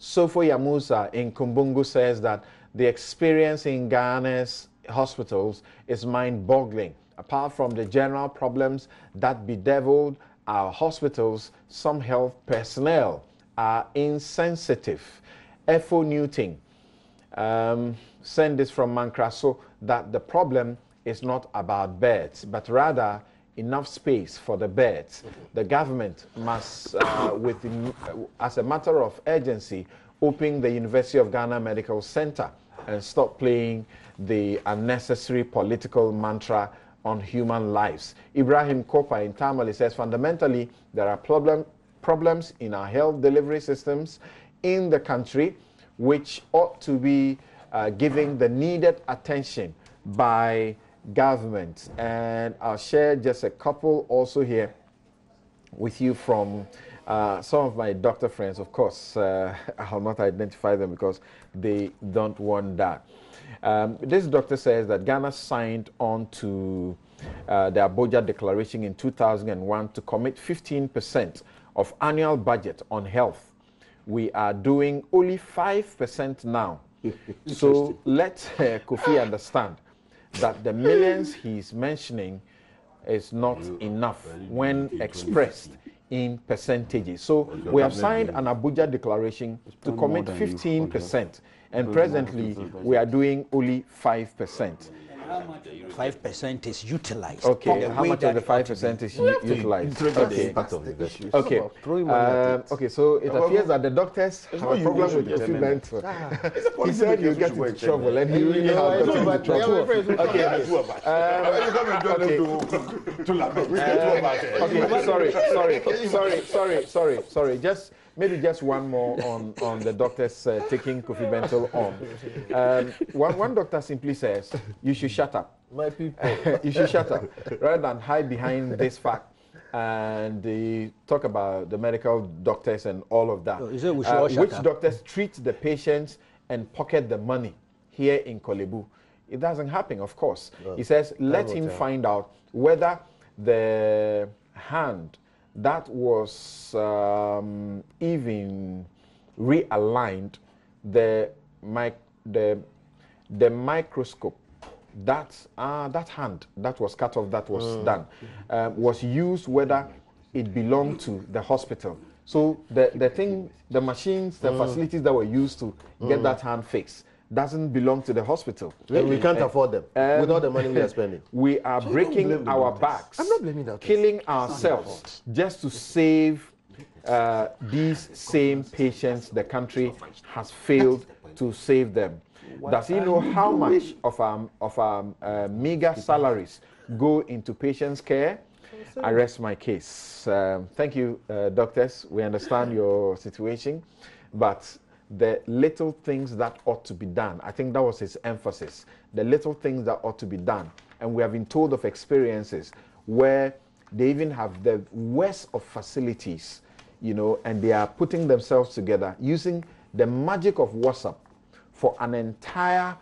[SPEAKER 1] Sofo Yamusa in Kumbungu says that the experience in Ghana's hospitals is mind-boggling. Apart from the general problems that bedeviled our hospitals, some health personnel are insensitive. Efo Newton send this from Mankraso, that the problem is not about beds, but rather enough space for the beds. The government must, as a matter of urgency, open the University of Ghana Medical Center and stop playing the unnecessary political mantra on human lives. Ibrahim Kopa in Tamale says, fundamentally, there are problems in our health delivery systems in the country, which ought to be giving the needed attention by government. And I'll share just a couple also here with you from some of my doctor friends. Of course, I'll not identify them because they don't want that. This doctor says that Ghana signed on to the Abuja Declaration in 2001 to commit 15% of annual budget on health. We are doing only 5% now. So let Kofi understand that the millions he's mentioning is not enough when expressed in percentages. So we have signed an Abuja declaration to commit 15%, and presently we are doing only 5%.
[SPEAKER 8] 5% is utilized.
[SPEAKER 1] Okay, how much of the 5% is utilized? Okay, okay, so it appears that the doctors have a problem with Kofi Bento. He said you get into trouble, and he really has got into trouble. Okay, sorry. Just one more on the doctors taking Kofi Bento on. One doctor simply says, you should shut up.
[SPEAKER 7] My people.
[SPEAKER 1] You should shut up, rather than hide behind this fact and talk about the medical doctors and all of that. Which doctors treat the patients and pocket the money here in Kolebu? It doesn't happen, of course. No. He says, let him find out whether the hand that was even realigned, the microscope, that hand that was cut off, that was done, was used, whether it belonged to the hospital. So the machines, the facilities that were used to get that hand fixed doesn't belong to the hospital.
[SPEAKER 7] And we can't afford them with all the money we are spending.
[SPEAKER 1] We are breaking our backs,
[SPEAKER 7] I'm not blaming that,
[SPEAKER 1] killing ourselves just to save these same patients. The country has failed to save them. Does he know how much of our meager salaries go into patients' care? I rest my case. Thank you, doctors. We understand your situation, but the little things that ought to be done, I think that was his emphasis, the little things that ought to be done. And we have been told of experiences where they even have the worst of facilities, and they are putting themselves together using the magic of WhatsApp for an entire,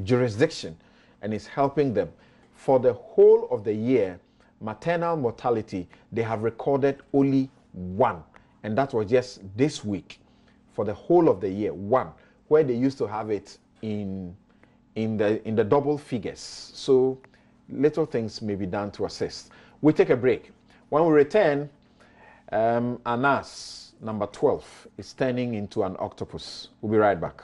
[SPEAKER 1] jurisdiction, and it's helping them. For the whole of the year, maternal mortality, they have recorded only 1. And that was just this week. For the whole of the year, 1, where they used to have it in the double figures. So little things may be done to assist. We take a break. When we return, Anas, number 12, is turning into an octopus. We'll be right back.